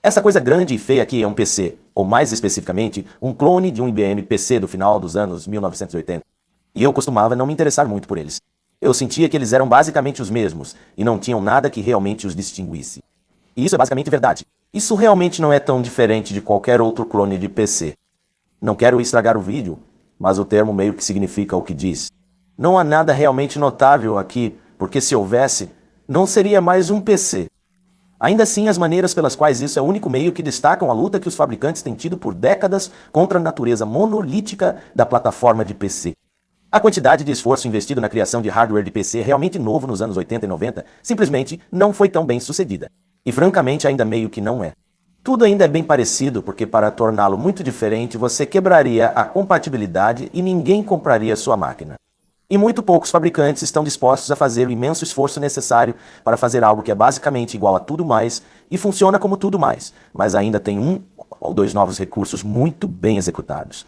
Essa coisa grande e feia aqui é um PC, ou mais especificamente, um clone de um IBM PC do final dos anos 1980. E eu costumava não me interessar muito por eles. Eu sentia que eles eram basicamente os mesmos, e não tinham nada que realmente os distinguisse. E isso é basicamente verdade. Isso realmente não é tão diferente de qualquer outro clone de PC. Não quero estragar o vídeo, mas o termo meio que significa o que diz. Não há nada realmente notável aqui, porque se houvesse, não seria mais um PC. Ainda assim, as maneiras pelas quais isso é o único meio que destacam a luta que os fabricantes têm tido por décadas contra a natureza monolítica da plataforma de PC. A quantidade de esforço investido na criação de hardware de PC realmente novo nos anos 80 e 90 simplesmente não foi tão bem sucedida. E francamente ainda meio que não é. Tudo ainda é bem parecido porque para torná-lo muito diferente você quebraria a compatibilidade e ninguém compraria sua máquina. E muito poucos fabricantes estão dispostos a fazer o imenso esforço necessário para fazer algo que é basicamente igual a tudo mais e funciona como tudo mais, mas ainda tem um ou dois novos recursos muito bem executados.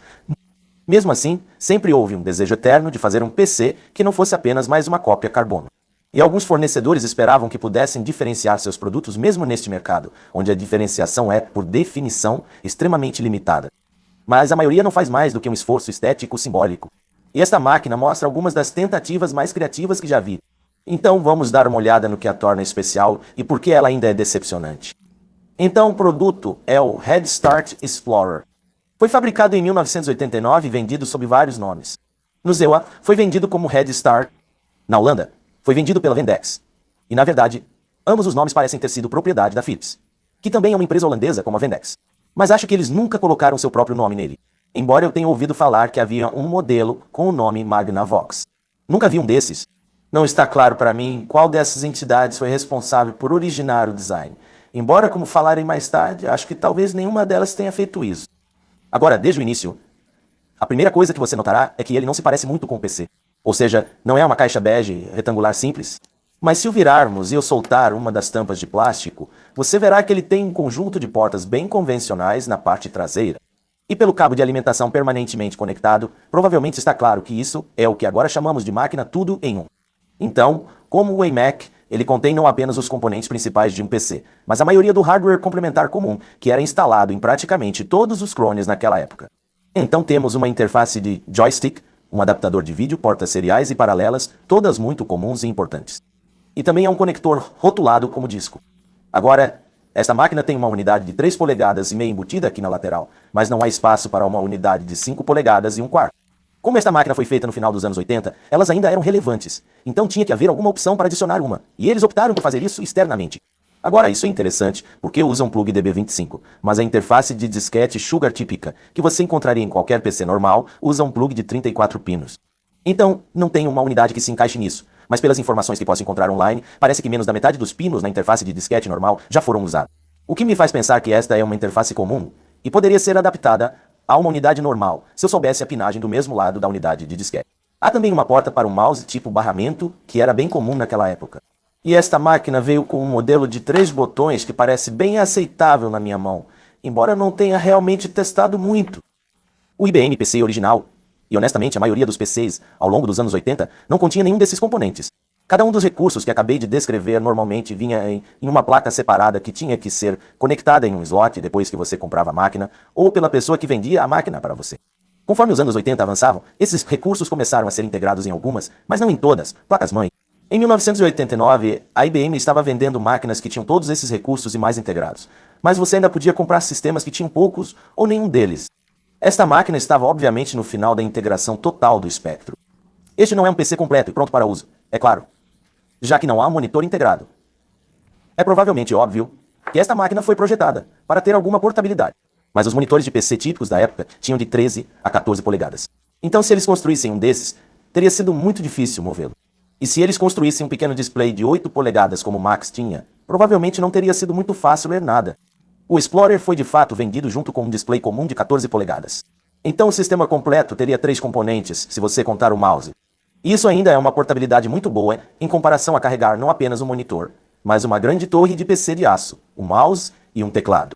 Mesmo assim, sempre houve um desejo eterno de fazer um PC que não fosse apenas mais uma cópia carbono. E alguns fornecedores esperavam que pudessem diferenciar seus produtos mesmo neste mercado, onde a diferenciação é, por definição, extremamente limitada. Mas a maioria não faz mais do que um esforço estético simbólico. E esta máquina mostra algumas das tentativas mais criativas que já vi. Então vamos dar uma olhada no que a torna especial e por que ela ainda é decepcionante. Então o produto é o Head Start Explorer. Foi fabricado em 1989 e vendido sob vários nomes. No ZEUA foi vendido como Head Start. Na Holanda, foi vendido pela Vendex. E na verdade, ambos os nomes parecem ter sido propriedade da Philips, que também é uma empresa holandesa como a Vendex. Mas acho que eles nunca colocaram seu próprio nome nele. Embora eu tenha ouvido falar que havia um modelo com o nome Magnavox. Nunca vi um desses. Não está claro para mim qual dessas entidades foi responsável por originar o design. Embora, como falarem mais tarde, acho que talvez nenhuma delas tenha feito isso. Agora, desde o início, a primeira coisa que você notará é que ele não se parece muito com o PC. Ou seja, não é uma caixa bege retangular simples. Mas se o virarmos e eu soltar uma das tampas de plástico, você verá que ele tem um conjunto de portas bem convencionais na parte traseira. E pelo cabo de alimentação permanentemente conectado, provavelmente está claro que isso é o que agora chamamos de máquina tudo em um. Então, como o iMac, ele contém não apenas os componentes principais de um PC, mas a maioria do hardware complementar comum, que era instalado em praticamente todos os clones naquela época. Então temos uma interface de joystick, um adaptador de vídeo, portas seriais e paralelas, todas muito comuns e importantes. E também é um conector rotulado como disco. Agora, esta máquina tem uma unidade de 3 polegadas e meia embutida aqui na lateral, mas não há espaço para uma unidade de 5 polegadas e um quarto. Como esta máquina foi feita no final dos anos 80, elas ainda eram relevantes, então tinha que haver alguma opção para adicionar uma, e eles optaram por fazer isso externamente. Agora, isso é interessante, porque usa um plug DB25, mas a interface de disquete Sugar típica, que você encontraria em qualquer PC normal, usa um plug de 34 pinos. Então, não tem uma unidade que se encaixe nisso, mas pelas informações que posso encontrar online, parece que menos da metade dos pinos na interface de disquete normal já foram usados. O que me faz pensar que esta é uma interface comum, e poderia ser adaptada a uma unidade normal, se eu soubesse a pinagem do mesmo lado da unidade de disquete. Há também uma porta para um mouse tipo barramento, que era bem comum naquela época. E esta máquina veio com um modelo de 3 botões que parece bem aceitável na minha mão, embora não tenha realmente testado muito. O IBM PC original, e honestamente a maioria dos PCs ao longo dos anos 80, não continha nenhum desses componentes. Cada um dos recursos que acabei de descrever normalmente vinha em uma placa separada que tinha que ser conectada em um slot depois que você comprava a máquina, ou pela pessoa que vendia a máquina para você. Conforme os anos 80 avançavam, esses recursos começaram a ser integrados em algumas, mas não em todas, placas-mãe. Em 1989, a IBM estava vendendo máquinas que tinham todos esses recursos e mais integrados, mas você ainda podia comprar sistemas que tinham poucos ou nenhum deles. Esta máquina estava obviamente no final da integração total do espectro. Este não é um PC completo e pronto para uso, é claro, já que não há um monitor integrado. É provavelmente óbvio que esta máquina foi projetada para ter alguma portabilidade, mas os monitores de PC típicos da época tinham de 13 a 14 polegadas. Então se eles construíssem um desses, teria sido muito difícil movê-lo. E se eles construíssem um pequeno display de 8 polegadas como o Max tinha, provavelmente não teria sido muito fácil ler nada. O Explorer foi de fato vendido junto com um display comum de 14 polegadas. Então o sistema completo teria 3 componentes, se você contar o mouse. Isso ainda é uma portabilidade muito boa em comparação a carregar não apenas um monitor, mas uma grande torre de PC de aço, um mouse e um teclado.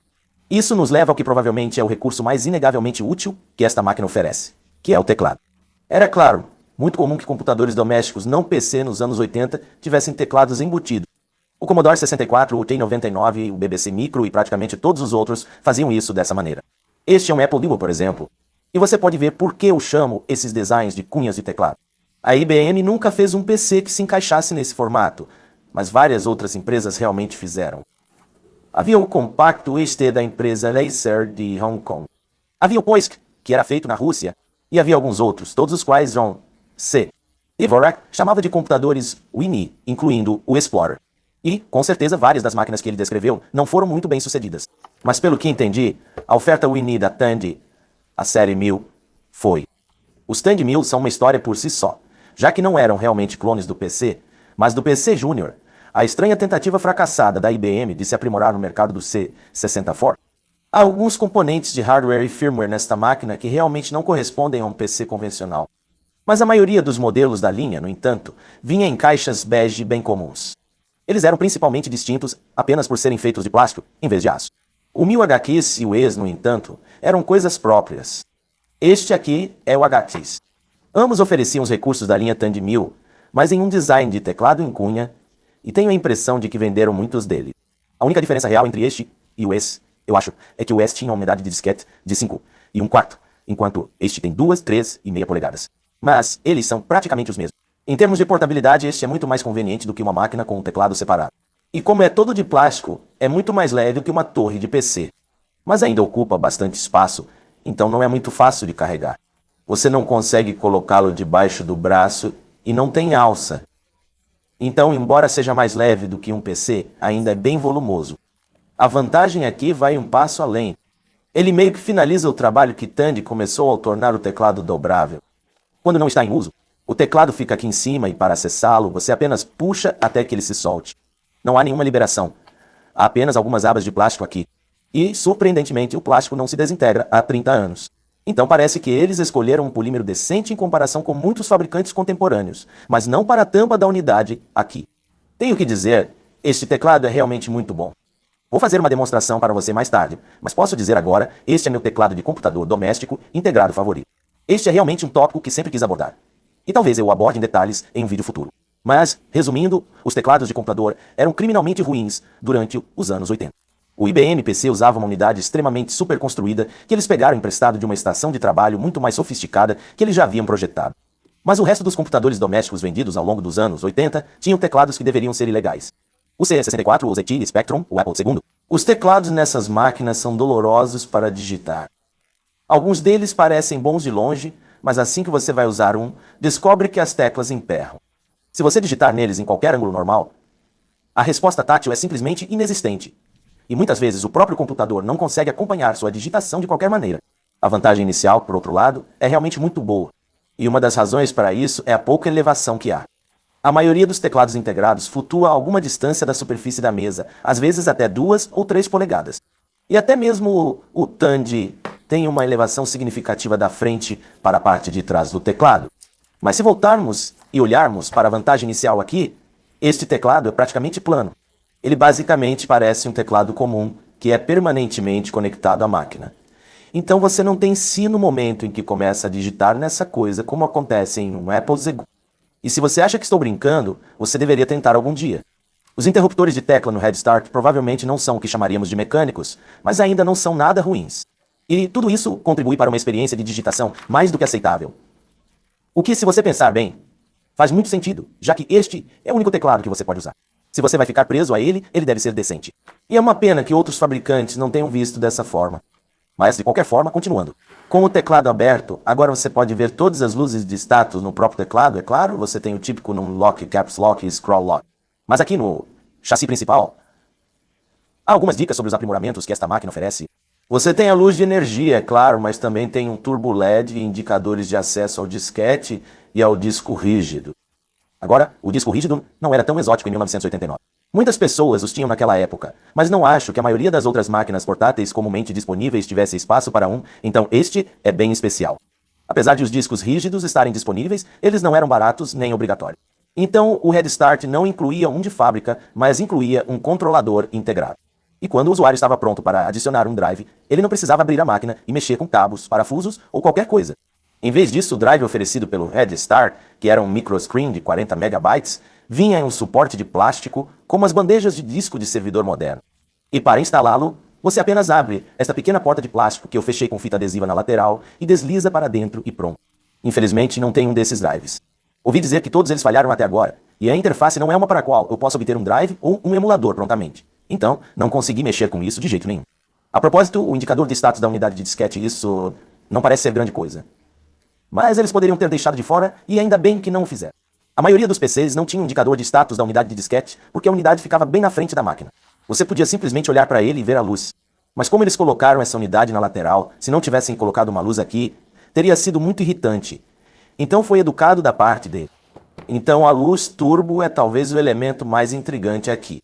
Isso nos leva ao que provavelmente é o recurso mais inegavelmente útil que esta máquina oferece, que é o teclado. Era claro, muito comum que computadores domésticos não PC nos anos 80 tivessem teclados embutidos. O Commodore 64, o T99, o BBC Micro e praticamente todos os outros faziam isso dessa maneira. Este é um Apple Duo, por exemplo. E você pode ver por que eu chamo esses designs de cunhas de teclado. A IBM nunca fez um PC que se encaixasse nesse formato, mas várias outras empresas realmente fizeram. Havia o compacto XT da empresa Acer de Hong Kong. Havia o POISC, que era feito na Rússia, e havia alguns outros, todos os quais John C. Dvorak chamava de computadores Winnie, incluindo o Explorer. E, com certeza, várias das máquinas que ele descreveu não foram muito bem sucedidas. Mas pelo que entendi, a oferta Winnie da Tandy, a série 1000, foi. Os Tandy 1000 são uma história por si só, já que não eram realmente clones do PC, mas do PC Junior, a estranha tentativa fracassada da IBM de se aprimorar no mercado do C64. Há alguns componentes de hardware e firmware nesta máquina que realmente não correspondem a um PC convencional. Mas a maioria dos modelos da linha, no entanto, vinha em caixas bege bem comuns. Eles eram principalmente distintos apenas por serem feitos de plástico, em vez de aço. O 1000HX e o ES, no entanto, eram coisas próprias. Este aqui é o HX. Ambos ofereciam os recursos da linha Tandy 1000, mas em um design de teclado em cunha, e tenho a impressão de que venderam muitos deles. A única diferença real entre este e o ES, eu acho, é que o ES tinha uma unidade de disquete de 5 e 1/4, enquanto este tem 2, 3,5 polegadas. Mas eles são praticamente os mesmos. Em termos de portabilidade, este é muito mais conveniente do que uma máquina com um teclado separado. E como é todo de plástico, é muito mais leve do que uma torre de PC. Mas ainda ocupa bastante espaço, então não é muito fácil de carregar. Você não consegue colocá-lo debaixo do braço e não tem alça. Então, embora seja mais leve do que um PC, ainda é bem volumoso. A vantagem aqui vai um passo além. Ele meio que finaliza o trabalho que Tandy começou ao tornar o teclado dobrável. Quando não está em uso, o teclado fica aqui em cima e para acessá-lo, você apenas puxa até que ele se solte. Não há nenhuma liberação. Há apenas algumas abas de plástico aqui. E, surpreendentemente, o plástico não se desintegra há 30 anos. Então parece que eles escolheram um polímero decente em comparação com muitos fabricantes contemporâneos, mas não para a tampa da unidade aqui. Tenho que dizer, este teclado é realmente muito bom. Vou fazer uma demonstração para você mais tarde, mas posso dizer agora, este é meu teclado de computador doméstico integrado favorito. Este é realmente um tópico que sempre quis abordar. E talvez eu o aborde em detalhes em um vídeo futuro. Mas, resumindo, os teclados de computador eram criminalmente ruins durante os anos 80. O IBM PC usava uma unidade extremamente super construída que eles pegaram emprestado de uma estação de trabalho muito mais sofisticada que eles já haviam projetado. Mas o resto dos computadores domésticos vendidos ao longo dos anos 80 tinham teclados que deveriam ser ilegais. O C64, o ZT Spectrum, o Apple II. Os teclados nessas máquinas são dolorosos para digitar. Alguns deles parecem bons de longe, mas assim que você vai usar um, descobre que as teclas emperram. Se você digitar neles em qualquer ângulo normal, a resposta tátil é simplesmente inexistente. E muitas vezes o próprio computador não consegue acompanhar sua digitação de qualquer maneira. A vantagem inicial, por outro lado, é realmente muito boa. E uma das razões para isso é a pouca elevação que há. A maioria dos teclados integrados flutua a alguma distância da superfície da mesa, às vezes até 2 ou 3 polegadas. E até mesmo o Tandy tem uma elevação significativa da frente para a parte de trás do teclado. Mas se voltarmos e olharmos para a vantagem inicial aqui, este teclado é praticamente plano. Ele basicamente parece um teclado comum que é permanentemente conectado à máquina. Então você não tem si no momento em que começa a digitar nessa coisa como acontece em um Apple II. E se você acha que estou brincando, você deveria tentar algum dia. Os interruptores de tecla no Head Start provavelmente não são o que chamaríamos de mecânicos, mas ainda não são nada ruins. E tudo isso contribui para uma experiência de digitação mais do que aceitável. O que, se você pensar bem, faz muito sentido, já que este é o único teclado que você pode usar. Se você vai ficar preso a ele, ele deve ser decente. E é uma pena que outros fabricantes não tenham visto dessa forma. Mas, de qualquer forma, continuando. Com o teclado aberto, agora você pode ver todas as luzes de status no próprio teclado, é claro. Você tem o típico num Lock, Caps Lock e Scroll Lock. Mas aqui no chassi principal, há algumas dicas sobre os aprimoramentos que esta máquina oferece. Você tem a luz de energia, é claro, mas também tem um turbo LED e indicadores de acesso ao disquete e ao disco rígido. Agora, o disco rígido não era tão exótico em 1989. Muitas pessoas os tinham naquela época, mas não acho que a maioria das outras máquinas portáteis comumente disponíveis tivesse espaço para um, então este é bem especial. Apesar de os discos rígidos estarem disponíveis, eles não eram baratos nem obrigatórios. Então, o Head Start não incluía um de fábrica, mas incluía um controlador integrado. E quando o usuário estava pronto para adicionar um drive, ele não precisava abrir a máquina e mexer com cabos, parafusos ou qualquer coisa. Em vez disso, o drive oferecido pelo Head Start, que era um microscreen de 40 MB, vinha em um suporte de plástico, como as bandejas de disco de servidor moderno. E para instalá-lo, você apenas abre esta pequena porta de plástico que eu fechei com fita adesiva na lateral e desliza para dentro e pronto. Infelizmente, não tem um desses drives. Ouvi dizer que todos eles falharam até agora, e a interface não é uma para a qual eu possa obter um drive ou um emulador prontamente. Então, não consegui mexer com isso de jeito nenhum. A propósito, o indicador de status da unidade de disquete, isso não parece ser grande coisa. Mas eles poderiam ter deixado de fora, e ainda bem que não o fizeram. A maioria dos PCs não tinha um indicador de status da unidade de disquete, porque a unidade ficava bem na frente da máquina. Você podia simplesmente olhar para ele e ver a luz. Mas como eles colocaram essa unidade na lateral, se não tivessem colocado uma luz aqui, teria sido muito irritante. Então foi educado da parte dele. Então a luz turbo é talvez o elemento mais intrigante aqui.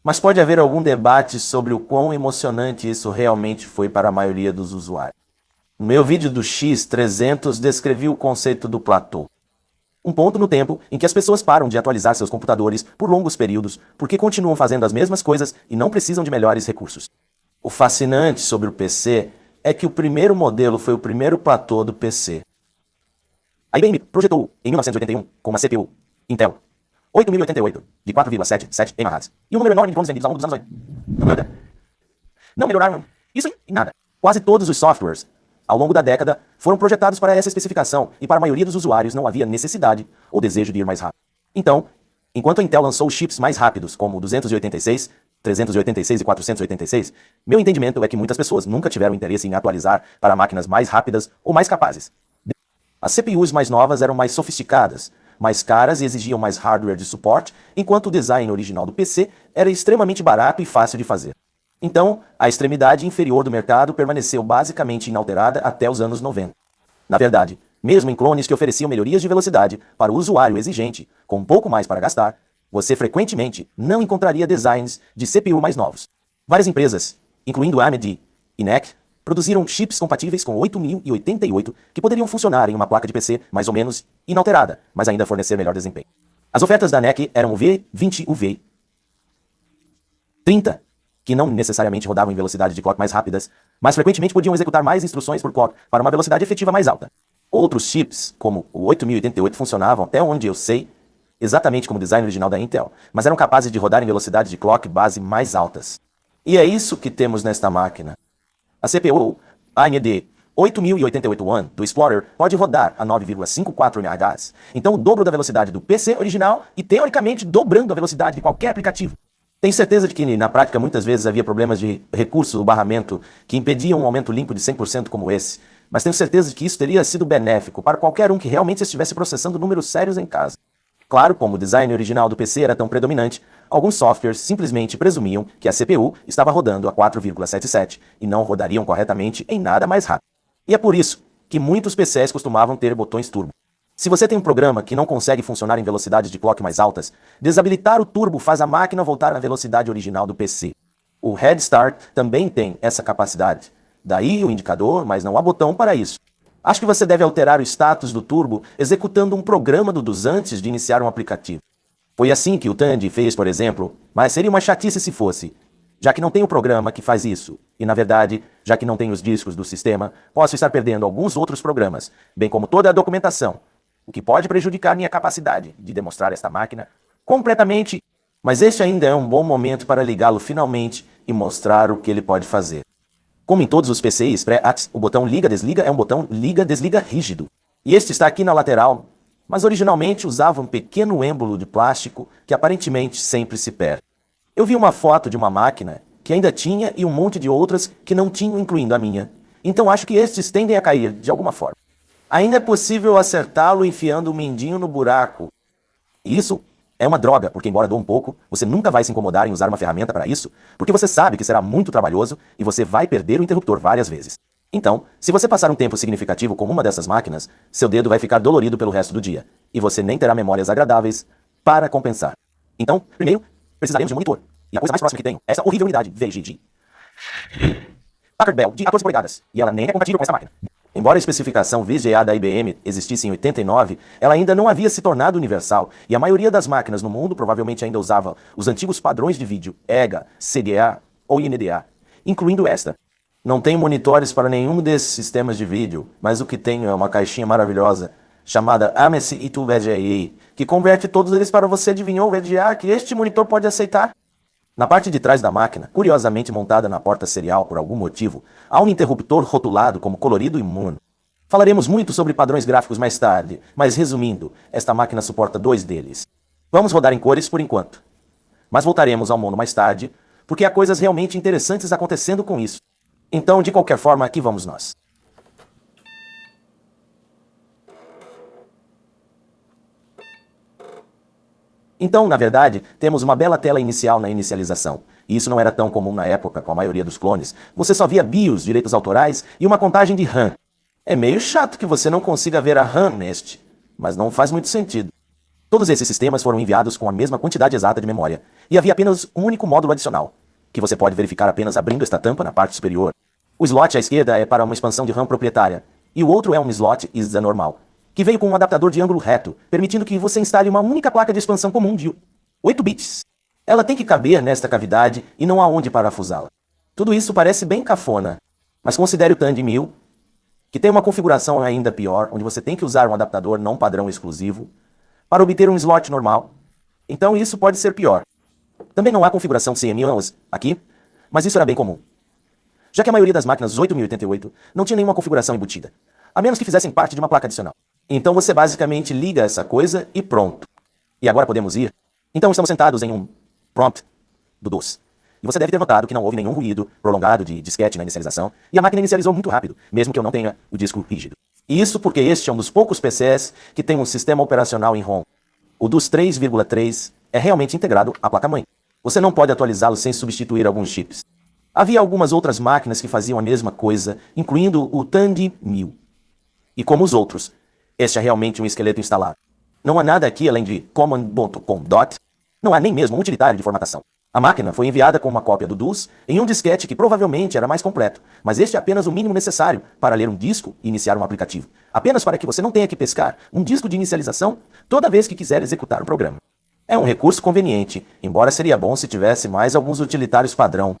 Mas pode haver algum debate sobre o quão emocionante isso realmente foi para a maioria dos usuários. No meu vídeo do X300 descrevi o conceito do platô. Um ponto no tempo em que as pessoas param de atualizar seus computadores por longos períodos porque continuam fazendo as mesmas coisas e não precisam de melhores recursos. O fascinante sobre o PC é que o primeiro modelo foi o primeiro platô do PC. A IBM projetou em 1981 com uma CPU Intel 8088 de 4,77 MHz e um número enorme de clones vendidos ao longo dos anos 80. Não melhoraram isso em nada. Quase todos os softwares ao longo da década foram projetados para essa especificação e para a maioria dos usuários não havia necessidade ou desejo de ir mais rápido. Então, enquanto a Intel lançou chips mais rápidos como o 286, 386 e 486, meu entendimento é que muitas pessoas nunca tiveram interesse em atualizar para máquinas mais rápidas ou mais capazes. As CPUs mais novas eram mais sofisticadas, mais caras e exigiam mais hardware de suporte, enquanto o design original do PC era extremamente barato e fácil de fazer. Então, a extremidade inferior do mercado permaneceu basicamente inalterada até os anos 90. Na verdade, mesmo em clones que ofereciam melhorias de velocidade para o usuário exigente, com um pouco mais para gastar, você frequentemente não encontraria designs de CPU mais novos. Várias empresas, incluindo a AMD e NEC, produziram chips compatíveis com 8088 que poderiam funcionar em uma placa de PC mais ou menos inalterada, mas ainda fornecer melhor desempenho. As ofertas da NEC eram o V20 e o V30, que não necessariamente rodavam em velocidade de clock mais rápidas, mas frequentemente podiam executar mais instruções por clock para uma velocidade efetiva mais alta. Outros chips, como o 8088, funcionavam, até onde eu sei, exatamente como o design original da Intel, mas eram capazes de rodar em velocidade de clock base mais altas. E é isso que temos nesta máquina. A CPU AMD 8088 One do Explorer pode rodar a 9,54 MHz, então o dobro da velocidade do PC original e teoricamente dobrando a velocidade de qualquer aplicativo. Tenho certeza de que na prática muitas vezes havia problemas de recurso ou barramento que impediam um aumento limpo de 100% como esse, mas tenho certeza de que isso teria sido benéfico para qualquer um que realmente estivesse processando números sérios em casa. Claro, como o design original do PC era tão predominante, alguns softwares simplesmente presumiam que a CPU estava rodando a 4,77 e não rodariam corretamente em nada mais rápido. E é por isso que muitos PCs costumavam ter botões turbo. Se você tem um programa que não consegue funcionar em velocidades de clock mais altas, desabilitar o turbo faz a máquina voltar à velocidade original do PC. O Head Start também tem essa capacidade. Daí o indicador, mas não há botão para isso. Acho que você deve alterar o status do turbo executando um programa do DOS antes de iniciar um aplicativo. Foi assim que o Tandy fez, por exemplo, mas seria uma chatice se fosse, já que não tem o programa que faz isso. E na verdade, já que não tem os discos do sistema, posso estar perdendo alguns outros programas, bem como toda a documentação, o que pode prejudicar minha capacidade de demonstrar esta máquina completamente, mas este ainda é um bom momento para ligá-lo finalmente e mostrar o que ele pode fazer. Como em todos os PCs pré-ATIS, o botão liga-desliga é um botão liga-desliga rígido. E este está aqui na lateral, mas originalmente usava um pequeno êmbolo de plástico que aparentemente sempre se perde. Eu vi uma foto de uma máquina que ainda tinha e um monte de outras que não tinham, incluindo a minha. Então acho que estes tendem a cair de alguma forma. Ainda é possível acertá-lo enfiando o mindinho no buraco. Isso é uma droga, porque embora doa um pouco, você nunca vai se incomodar em usar uma ferramenta para isso, porque você sabe que será muito trabalhoso e você vai perder o interruptor várias vezes. Então, se você passar um tempo significativo com uma dessas máquinas, seu dedo vai ficar dolorido pelo resto do dia, e você nem terá memórias agradáveis para compensar. Então, primeiro, precisaremos de um monitor. E a coisa mais próxima que tenho é essa horrível unidade VGG Packard Bell de 14 polegadas, e ela nem é compatível com essa máquina. Embora a especificação VGA da IBM existisse em 89, ela ainda não havia se tornado universal, e a maioria das máquinas no mundo provavelmente ainda usava os antigos padrões de vídeo EGA, CDA ou INDA, incluindo esta. Não tenho monitores para nenhum desses sistemas de vídeo, mas o que tenho é uma caixinha maravilhosa chamada AMEC E2 VGA, que converte todos eles para você adivinhou o VGA que este monitor pode aceitar. Na parte de trás da máquina, curiosamente montada na porta serial por algum motivo, há um interruptor rotulado como colorido e mono. Falaremos muito sobre padrões gráficos mais tarde, mas resumindo, esta máquina suporta 2 deles. Vamos rodar em cores por enquanto. Mas voltaremos ao mono mais tarde, porque há coisas realmente interessantes acontecendo com isso. Então, de qualquer forma, aqui vamos nós. Então, na verdade, temos uma bela tela inicial na inicialização. E isso não era tão comum na época com a maioria dos clones. Você só via BIOS, direitos autorais, e uma contagem de RAM. É meio chato que você não consiga ver a RAM neste, mas não faz muito sentido. Todos esses sistemas foram enviados com a mesma quantidade exata de memória, e havia apenas um único módulo adicional, que você pode verificar apenas abrindo esta tampa na parte superior. O slot à esquerda é para uma expansão de RAM proprietária, e o outro é um slot ISA normal, que veio com um adaptador de ângulo reto, permitindo que você instale uma única placa de expansão comum de 8 bits. Ela tem que caber nesta cavidade e não há onde parafusá-la. Tudo isso parece bem cafona, mas considere o Tandy 1000, que tem uma configuração ainda pior, onde você tem que usar um adaptador não padrão exclusivo para obter um slot normal. Então isso pode ser pior. Também não há configuração CMOS aqui, mas isso era bem comum, já que a maioria das máquinas 8088 não tinha nenhuma configuração embutida, a menos que fizessem parte de uma placa adicional. Então você basicamente liga essa coisa e pronto. E agora podemos ir? Então estamos sentados em um prompt do DOS. E você deve ter notado que não houve nenhum ruído prolongado de disquete na inicialização, e a máquina inicializou muito rápido, mesmo que eu não tenha o disco rígido. E isso porque este é um dos poucos PCs que tem um sistema operacional em ROM. O DOS 3,3 é realmente integrado à placa-mãe. Você não pode atualizá-lo sem substituir alguns chips. Havia algumas outras máquinas que faziam a mesma coisa, incluindo o Tandy 1000. E como os outros, este é realmente um esqueleto instalado. Não há nada aqui além de command.com. Não há nem mesmo um utilitário de formatação. A máquina foi enviada com uma cópia do DOS em um disquete que provavelmente era mais completo, mas este é apenas o mínimo necessário para ler um disco e iniciar um aplicativo. Apenas para que você não tenha que pescar um disco de inicialização toda vez que quiser executar um programa. É um recurso conveniente, embora seria bom se tivesse mais alguns utilitários padrão.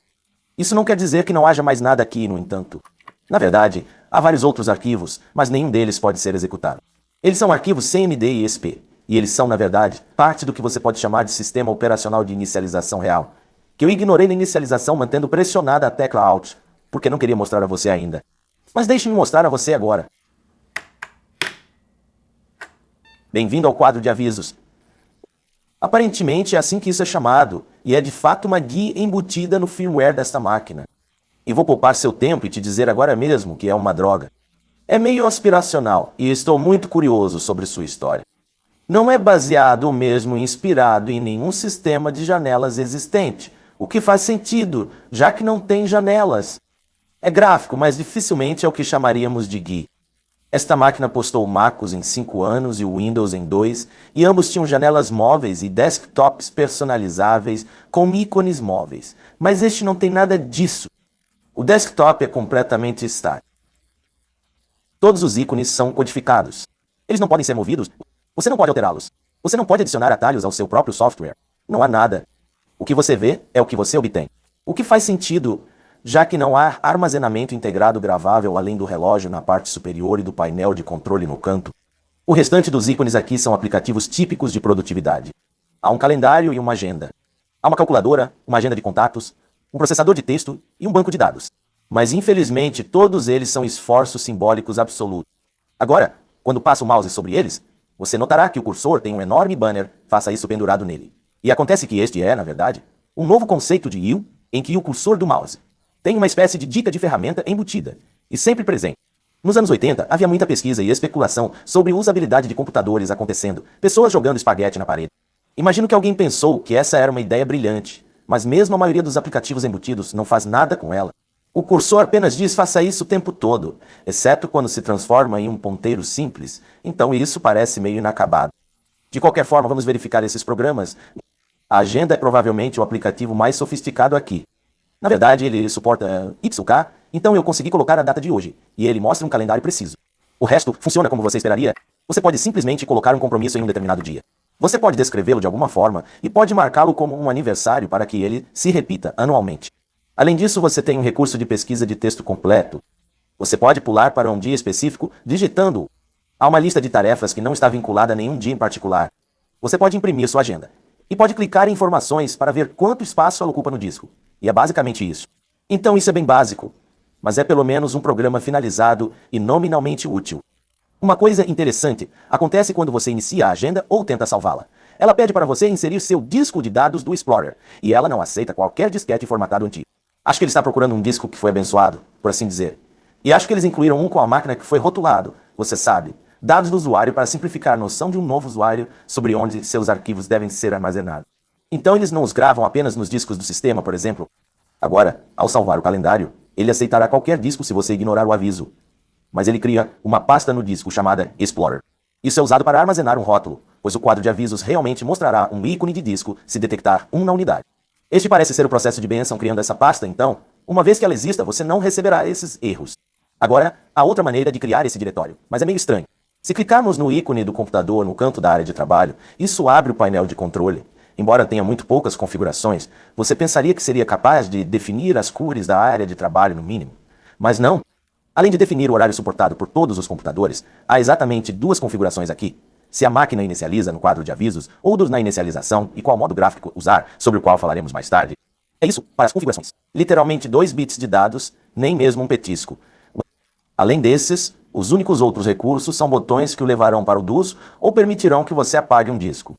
Isso não quer dizer que não haja mais nada aqui, no entanto. Na verdade, há vários outros arquivos, mas nenhum deles pode ser executado. Eles são arquivos CMD e ESP, e eles são, na verdade, parte do que você pode chamar de sistema operacional de inicialização real, que eu ignorei na inicialização mantendo pressionada a tecla Alt, porque não queria mostrar a você ainda. Mas deixe-me mostrar a você agora. Bem-vindo ao quadro de avisos. Aparentemente é assim que isso é chamado, e é de fato uma guia embutida no firmware desta máquina. E vou poupar seu tempo e te dizer agora mesmo que é uma droga. É meio aspiracional, e estou muito curioso sobre sua história. Não é baseado ou mesmo inspirado em nenhum sistema de janelas existente, o que faz sentido, já que não tem janelas. É gráfico, mas dificilmente é o que chamaríamos de GUI. Esta máquina postou o MacOS em 5 anos e o Windows em 2, e ambos tinham janelas móveis e desktops personalizáveis com ícones móveis. Mas este não tem nada disso. O desktop é completamente estático. Todos os ícones são codificados. Eles não podem ser movidos. Você não pode alterá-los. Você não pode adicionar atalhos ao seu próprio software. Não há nada. O que você vê é o que você obtém. O que faz sentido, já que não há armazenamento integrado gravável além do relógio na parte superior e do painel de controle no canto. O restante dos ícones aqui são aplicativos típicos de produtividade. Há um calendário e uma agenda. Há uma calculadora, uma agenda de contatos, um processador de texto e um banco de dados. Mas infelizmente todos eles são esforços simbólicos absolutos. Agora, quando passa o mouse sobre eles, você notará que o cursor tem um enorme banner, faça isso pendurado nele. E acontece que este é, na verdade, um novo conceito de IO em que o cursor do mouse tem uma espécie de dica de ferramenta embutida e sempre presente. Nos anos 80, havia muita pesquisa e especulação sobre usabilidade de computadores acontecendo, pessoas jogando espaguete na parede. Imagino que alguém pensou que essa era uma ideia brilhante, mas mesmo a maioria dos aplicativos embutidos não faz nada com ela. O cursor apenas diz faça isso o tempo todo, exceto quando se transforma em um ponteiro simples, então isso parece meio inacabado. De qualquer forma, vamos verificar esses programas. A agenda é provavelmente o aplicativo mais sofisticado aqui. Na verdade, ele suporta YK, então eu consegui colocar a data de hoje, e ele mostra um calendário preciso. O resto funciona como você esperaria. Você pode simplesmente colocar um compromisso em um determinado dia. Você pode descrevê-lo de alguma forma e pode marcá-lo como um aniversário para que ele se repita anualmente. Além disso, você tem um recurso de pesquisa de texto completo. Você pode pular para um dia específico digitando-o. Há uma lista de tarefas que não está vinculada a nenhum dia em particular. Você pode imprimir sua agenda e pode clicar em informações para ver quanto espaço ela ocupa no disco. E é basicamente isso. Então isso é bem básico, mas é pelo menos um programa finalizado e nominalmente útil. Uma coisa interessante acontece quando você inicia a agenda ou tenta salvá-la. Ela pede para você inserir seu disco de dados do Explorer, e ela não aceita qualquer disquete formatado antigo. Acho que ele está procurando um disco que foi abençoado, por assim dizer. E acho que eles incluíram um com a máquina que foi rotulado, você sabe, dados do usuário para simplificar a noção de um novo usuário sobre onde seus arquivos devem ser armazenados. Então eles não os gravam apenas nos discos do sistema, por exemplo. Agora, ao salvar o calendário, ele aceitará qualquer disco se você ignorar o aviso. Mas ele cria uma pasta no disco chamada Explorer. Isso é usado para armazenar um rótulo, pois o quadro de avisos realmente mostrará um ícone de disco se detectar um na unidade. Este parece ser o processo de bênção criando essa pasta, então, uma vez que ela exista, você não receberá esses erros. Agora, há outra maneira de criar esse diretório, mas é meio estranho. Se clicarmos no ícone do computador no canto da área de trabalho, isso abre o painel de controle. Embora tenha muito poucas configurações, você pensaria que seria capaz de definir as cores da área de trabalho no mínimo. Mas não. Além de definir o horário suportado por todos os computadores, há exatamente duas configurações aqui. Se a máquina inicializa no quadro de avisos ou na inicialização e qual modo gráfico usar, sobre o qual falaremos mais tarde. É isso para as configurações. Literalmente 2 bits de dados, nem mesmo um petisco. Além desses, os únicos outros recursos são botões que o levarão para o DOS ou permitirão que você apague um disco.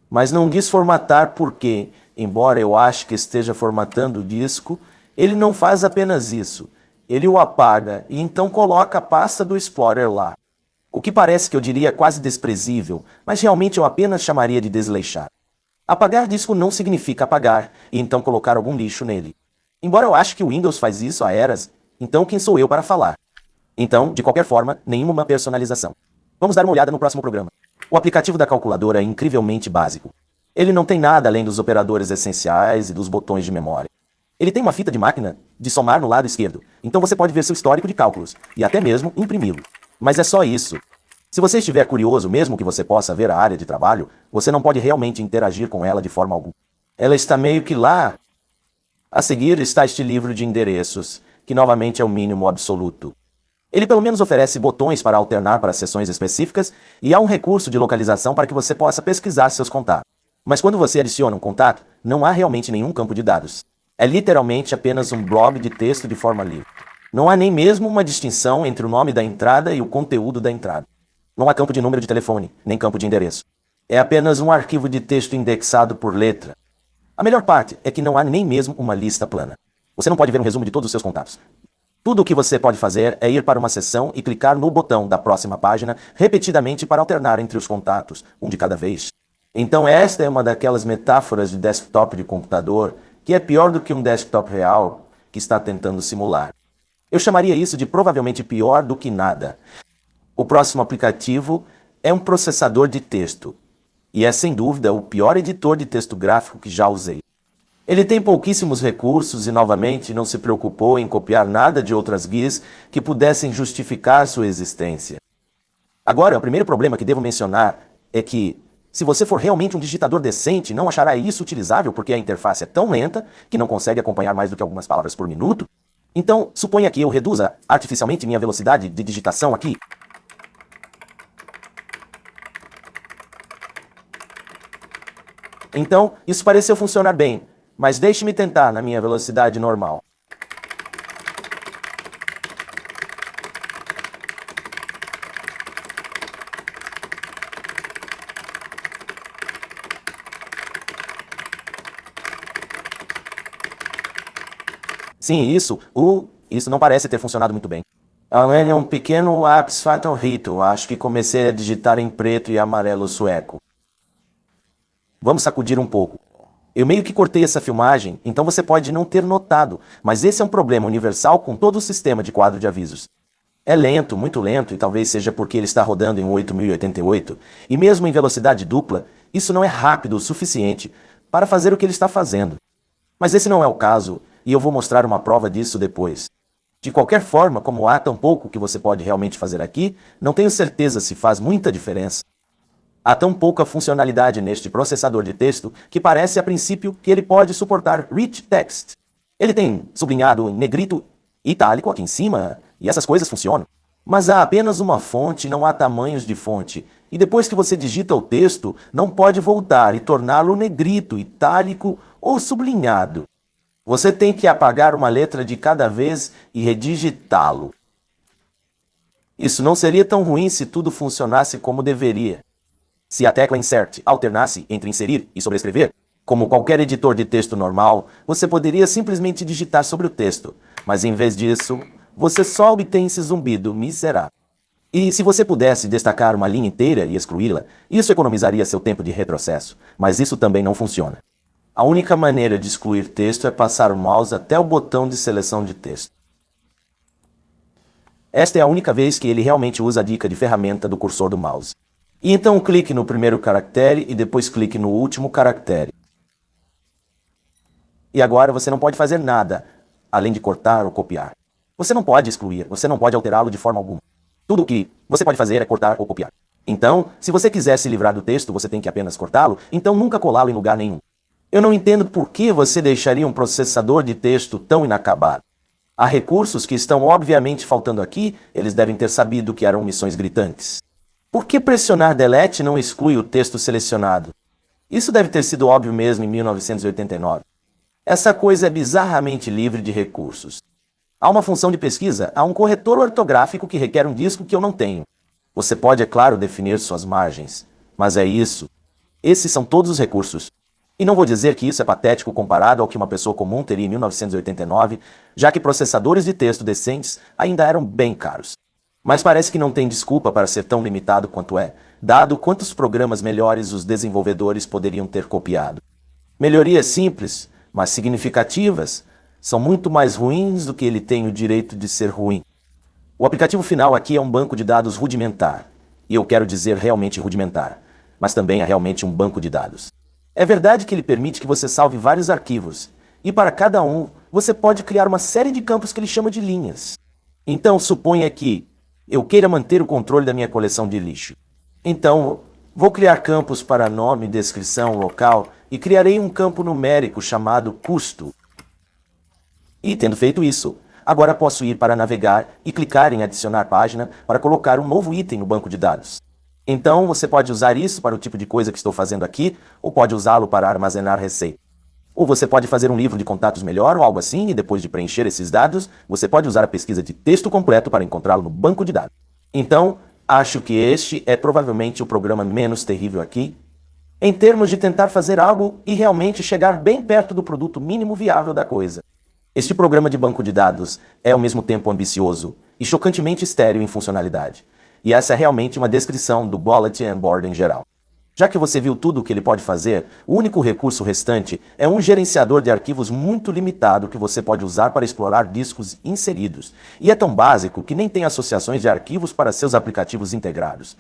Mas não diz formatar porque, embora eu ache que esteja formatando o disco, ele não faz apenas isso. Ele o apaga e então coloca a pasta do Explorer lá. O que parece que eu diria quase desprezível, mas realmente eu apenas chamaria de desleixar. Apagar disco não significa apagar e então colocar algum lixo nele. Embora eu ache que o Windows faz isso há eras, então quem sou eu para falar? Então, de qualquer forma, nenhuma personalização. Vamos dar uma olhada no próximo programa. O aplicativo da calculadora é incrivelmente básico. Ele não tem nada além dos operadores essenciais e dos botões de memória. Ele tem uma fita de máquina de somar no lado esquerdo, então você pode ver seu histórico de cálculos e até mesmo imprimi-lo. Mas é só isso. Se você estiver curioso, mesmo que você possa ver a área de trabalho, você não pode realmente interagir com ela de forma alguma. Ela está meio que lá. A seguir está este livro de endereços, que novamente é o mínimo absoluto. Ele pelo menos oferece botões para alternar para seções específicas e há um recurso de localização para que você possa pesquisar seus contatos. Mas quando você adiciona um contato, não há realmente nenhum campo de dados. É literalmente apenas um blob de texto de forma livre. Não há nem mesmo uma distinção entre o nome da entrada e o conteúdo da entrada. Não há campo de número de telefone, nem campo de endereço. É apenas um arquivo de texto indexado por letra. A melhor parte é que não há nem mesmo uma lista plana. Você não pode ver um resumo de todos os seus contatos. Tudo o que você pode fazer é ir para uma seção e clicar no botão da próxima página repetidamente para alternar entre os contatos, um de cada vez. Então esta é uma daquelas metáforas de desktop de computador que é pior do que um desktop real que está tentando simular. Eu chamaria isso de provavelmente pior do que nada. O próximo aplicativo é um processador de texto, e é sem dúvida o pior editor de texto gráfico que já usei. Ele tem pouquíssimos recursos e, novamente, não se preocupou em copiar nada de outras GUIs que pudessem justificar sua existência. Agora, o primeiro problema que devo mencionar é que, se você for realmente um digitador decente, não achará isso utilizável porque a interface é tão lenta que não consegue acompanhar mais do que algumas palavras por minuto. Então, suponha que eu reduza artificialmente minha velocidade de digitação aqui. Então, isso pareceu funcionar bem, mas deixe-me tentar na minha velocidade normal. Sim, isso não parece ter funcionado muito bem. Ele é um pequeno ápice favorito. Acho que comecei a digitar em preto e amarelo sueco. Vamos sacudir um pouco. Eu meio que cortei essa filmagem, então você pode não ter notado, mas esse é um problema universal com todo o sistema de quadro de avisos. É lento, muito lento, e talvez seja porque ele está rodando em 8088, e mesmo em velocidade dupla, isso não é rápido o suficiente para fazer o que ele está fazendo. Mas esse não é o caso, e eu vou mostrar uma prova disso depois. De qualquer forma, como há tão pouco que você pode realmente fazer aqui, não tenho certeza se faz muita diferença. Há tão pouca funcionalidade neste processador de texto que parece a princípio que ele pode suportar rich text. Ele tem sublinhado em negrito e itálico aqui em cima, e essas coisas funcionam. Mas há apenas uma fonte, não há tamanhos de fonte. E depois que você digita o texto, não pode voltar e torná-lo negrito, itálico ou sublinhado. Você tem que apagar uma letra de cada vez e redigitá-lo. Isso não seria tão ruim se tudo funcionasse como deveria. Se a tecla Insert alternasse entre inserir e sobrescrever, como qualquer editor de texto normal, você poderia simplesmente digitar sobre o texto, mas em vez disso, você só obtém esse zumbido miserável. E se você pudesse destacar uma linha inteira e excluí-la, isso economizaria seu tempo de retrocesso, mas isso também não funciona. A única maneira de excluir texto é passar o mouse até o botão de seleção de texto. Esta é a única vez que ele realmente usa a dica de ferramenta do cursor do mouse. E então clique no primeiro caractere e depois clique no último caractere. E agora você não pode fazer nada, além de cortar ou copiar. Você não pode excluir, você não pode alterá-lo de forma alguma. Tudo o que você pode fazer é cortar ou copiar. Então, se você quiser se livrar do texto, você tem que apenas cortá-lo, então nunca colá-lo em lugar nenhum. Eu não entendo por que você deixaria um processador de texto tão inacabado. Há recursos que estão obviamente faltando aqui, eles devem ter sabido que eram missões gritantes. Por que pressionar Delete não exclui o texto selecionado? Isso deve ter sido óbvio mesmo em 1989. Essa coisa é bizarramente livre de recursos. Há uma função de pesquisa, há um corretor ortográfico que requer um disco que eu não tenho. Você pode, é claro, definir suas margens, mas é isso. Esses são todos os recursos. E não vou dizer que isso é patético comparado ao que uma pessoa comum teria em 1989, já que processadores de texto decentes ainda eram bem caros. Mas parece que não tem desculpa para ser tão limitado quanto é, dado quantos programas melhores os desenvolvedores poderiam ter copiado. Melhorias simples, mas significativas, são muito mais ruins do que ele tem o direito de ser ruim. O aplicativo final aqui é um banco de dados rudimentar, e eu quero dizer realmente rudimentar, mas também é realmente um banco de dados. É verdade que ele permite que você salve vários arquivos, e para cada um, você pode criar uma série de campos que ele chama de linhas. Então, suponha que eu queira manter o controle da minha coleção de lixo. Então, vou criar campos para nome, descrição, local, e criarei um campo numérico chamado custo. E tendo feito isso, agora posso ir para navegar e clicar em adicionar página para colocar um novo item no banco de dados. Então, você pode usar isso para o tipo de coisa que estou fazendo aqui, ou pode usá-lo para armazenar receita. Ou você pode fazer um livro de contatos melhor ou algo assim, e depois de preencher esses dados, você pode usar a pesquisa de texto completo para encontrá-lo no banco de dados. Então, acho que este é provavelmente o programa menos terrível aqui, em termos de tentar fazer algo e realmente chegar bem perto do produto mínimo viável da coisa. Este programa de banco de dados é ao mesmo tempo ambicioso e chocantemente estéril em funcionalidade. E essa é realmente uma descrição do Bulletin Board em geral. Já que você viu tudo o que ele pode fazer, o único recurso restante é um gerenciador de arquivos muito limitado que você pode usar para explorar discos inseridos. E é tão básico que nem tem associações de arquivos para seus aplicativos integrados.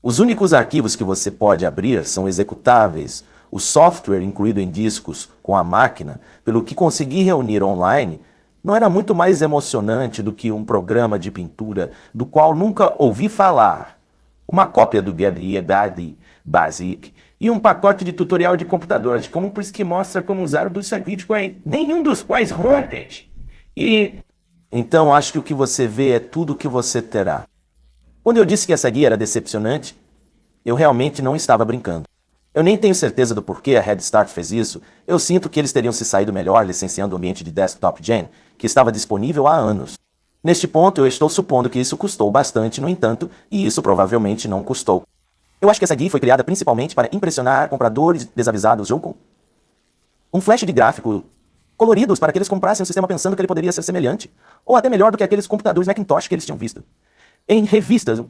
Os únicos arquivos que você pode abrir são executáveis. O software incluído em discos com a máquina, pelo que consegui reunir online, não era muito mais emocionante do que um programa de pintura do qual nunca ouvi falar, uma cópia do Get Basic e um pacote de tutorial de computadores, como por isso que mostra como usar o dos Bitcoin, nenhum dos quais rompem. E então acho que o que você vê é tudo o que você terá. Quando eu disse que essa guia era decepcionante, eu realmente não estava brincando. Eu nem tenho certeza do porquê a Head Start fez isso. Eu sinto que eles teriam se saído melhor licenciando o ambiente de Desktop Gen, que estava disponível há anos. Neste ponto, eu estou supondo que isso custou bastante, no entanto, e isso provavelmente não custou. Eu acho que essa guia foi criada principalmente para impressionar compradores desavisados ou com um flash de gráfico coloridos para que eles comprassem um sistema pensando que ele poderia ser semelhante, ou até melhor do que aqueles computadores Macintosh que eles tinham visto. Em revistas,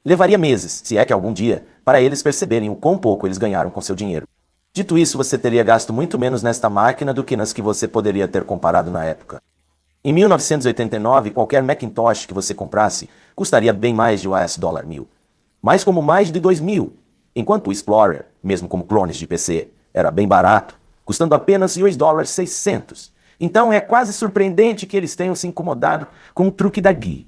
levaria meses, se é que algum dia, para eles perceberem o quão pouco eles ganharam com seu dinheiro. Dito isso, você teria gasto muito menos nesta máquina do que nas que você poderia ter comparado na época. Em 1989, qualquer Macintosh que você comprasse custaria bem mais de $1.000, mas como mais de 2.000, enquanto o Explorer, mesmo como clones de PC, era bem barato, custando apenas $600. Então é quase surpreendente que eles tenham se incomodado com o truque da guia.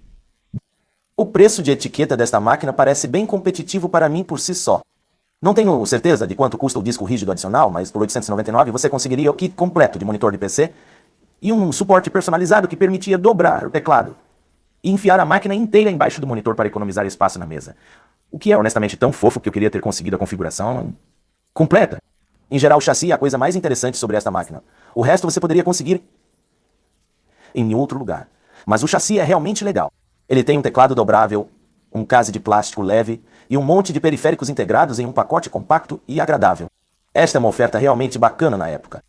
O preço de etiqueta desta máquina parece bem competitivo para mim por si só. Não tenho certeza de quanto custa o disco rígido adicional, mas por $899 você conseguiria o kit completo de monitor de PC e um suporte personalizado que permitia dobrar o teclado. e enfiar a máquina inteira embaixo do monitor para economizar espaço na mesa. O que é honestamente tão fofo que eu queria ter conseguido a configuração completa. Em geral, o chassi é a coisa mais interessante sobre esta máquina. O resto você poderia conseguir em outro lugar. Mas o chassi é realmente legal. Ele tem um teclado dobrável, um case de plástico leve e um monte de periféricos integrados em um pacote compacto e agradável. Esta é uma oferta realmente bacana na época.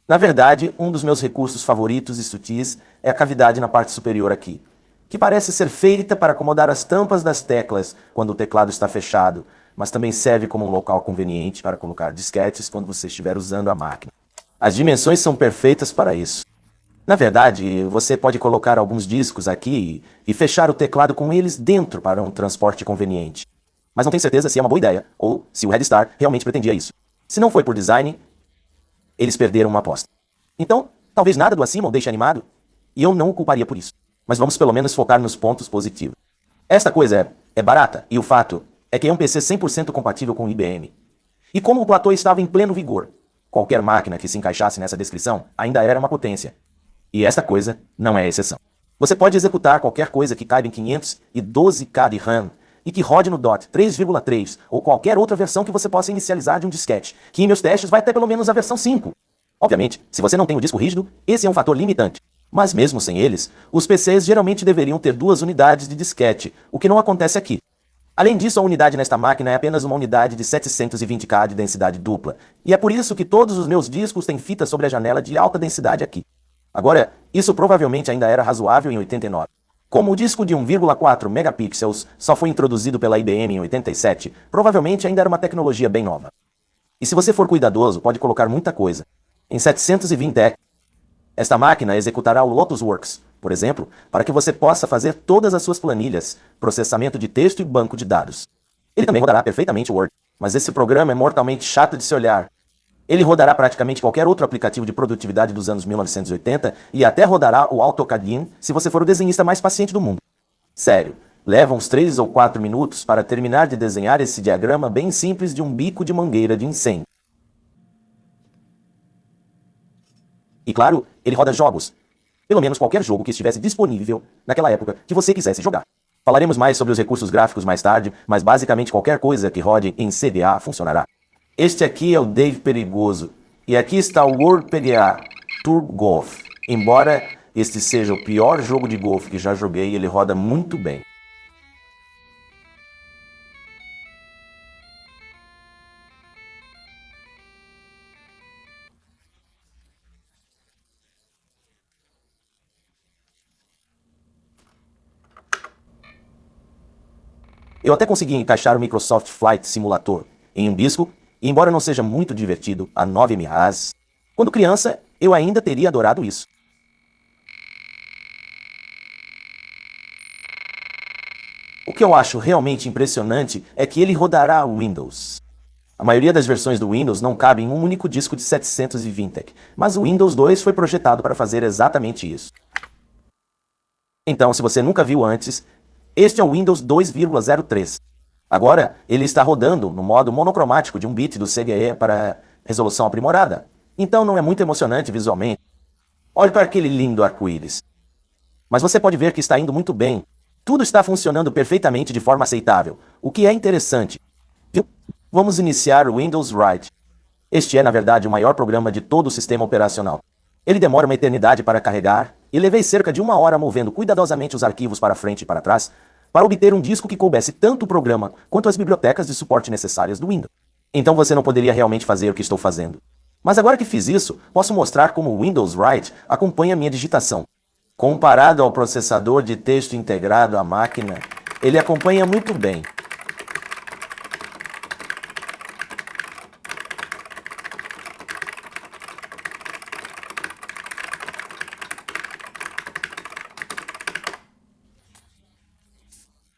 Na verdade, um dos meus recursos favoritos e sutis é a cavidade na parte superior aqui, que parece ser feita para acomodar as tampas das teclas quando o teclado está fechado, mas também serve como um local conveniente para colocar disquetes quando você estiver usando a máquina. As dimensões são perfeitas para isso. Na verdade, você pode colocar alguns discos aqui e fechar o teclado com eles dentro para um transporte conveniente. Mas não tenho certeza se é uma boa ideia, ou se o Redstar realmente pretendia isso. Se não foi por design, eles perderam uma aposta. Então, talvez nada do acima o deixe animado, e eu não o culparia por isso. Mas vamos pelo menos focar nos pontos positivos. Esta coisa é barata, e o fato é que é um PC 100% compatível com o IBM. E como o platô estava em pleno vigor, qualquer máquina que se encaixasse nessa descrição ainda era uma potência. E esta coisa não é exceção. Você pode executar qualquer coisa que caiba em 512K de RAM e que rode no DOT 3,3 ou qualquer outra versão que você possa inicializar de um disquete, que em meus testes vai até pelo menos a versão 5. Obviamente, se você não tem o disco rígido, esse é um fator limitante. Mas mesmo sem eles, os PCs geralmente deveriam ter 2 unidades de disquete, o que não acontece aqui. Além disso, a unidade nesta máquina é apenas uma unidade de 720K de densidade dupla, e é por isso que todos os meus discos têm fita sobre a janela de alta densidade aqui. Agora, isso provavelmente ainda era razoável em 89. Como o disco de 1,4 megapixels só foi introduzido pela IBM em 87, provavelmente ainda era uma tecnologia bem nova. E se você for cuidadoso, pode colocar muita coisa. Em 720E, esta máquina executará o LotusWorks, por exemplo, para que você possa fazer todas as suas planilhas, processamento de texto e banco de dados. Ele também rodará perfeitamente o Word, mas esse programa é mortalmente chato de se olhar. Ele rodará praticamente qualquer outro aplicativo de produtividade dos anos 1980 e até rodará o AutoCAD se você for o desenhista mais paciente do mundo. Sério, leva uns 3 ou 4 minutos para terminar de desenhar esse diagrama bem simples de um bico de mangueira de incêndio. E claro, ele roda jogos. Pelo menos qualquer jogo que estivesse disponível naquela época que você quisesse jogar. Falaremos mais sobre os recursos gráficos mais tarde, mas basicamente qualquer coisa que rode em CDA funcionará. Este aqui é o Dave Perigoso, e aqui está o World PGA Tour Golf. Embora este seja o pior jogo de golfe que já joguei, ele roda muito bem. Eu até consegui encaixar o Microsoft Flight Simulator em um disco, e embora não seja muito divertido a 9 MHz, quando criança eu ainda teria adorado isso. O que eu acho realmente impressionante é que ele rodará o Windows. A maioria das versões do Windows não cabe em um único disco de 720, mas o Windows 2 foi projetado para fazer exatamente isso. Então, se você nunca viu antes, este é o Windows 2,03. Agora, ele está rodando no modo monocromático de um bit do CGE para resolução aprimorada. Então não é muito emocionante visualmente. Olhe para aquele lindo arco-íris. Mas você pode ver que está indo muito bem. Tudo está funcionando perfeitamente de forma aceitável, o que é interessante. Viu? Vamos iniciar o Windows Write. Este é, na verdade, o maior programa de todo o sistema operacional. Ele demora uma eternidade para carregar, e levei cerca de 1 hora movendo cuidadosamente os arquivos para frente e para trás, para obter um disco que coubesse tanto o programa quanto as bibliotecas de suporte necessárias do Windows. Então você não poderia realmente fazer o que estou fazendo. Mas agora que fiz isso, posso mostrar como o Windows Write acompanha minha digitação. Comparado ao processador de texto integrado à máquina, ele acompanha muito bem.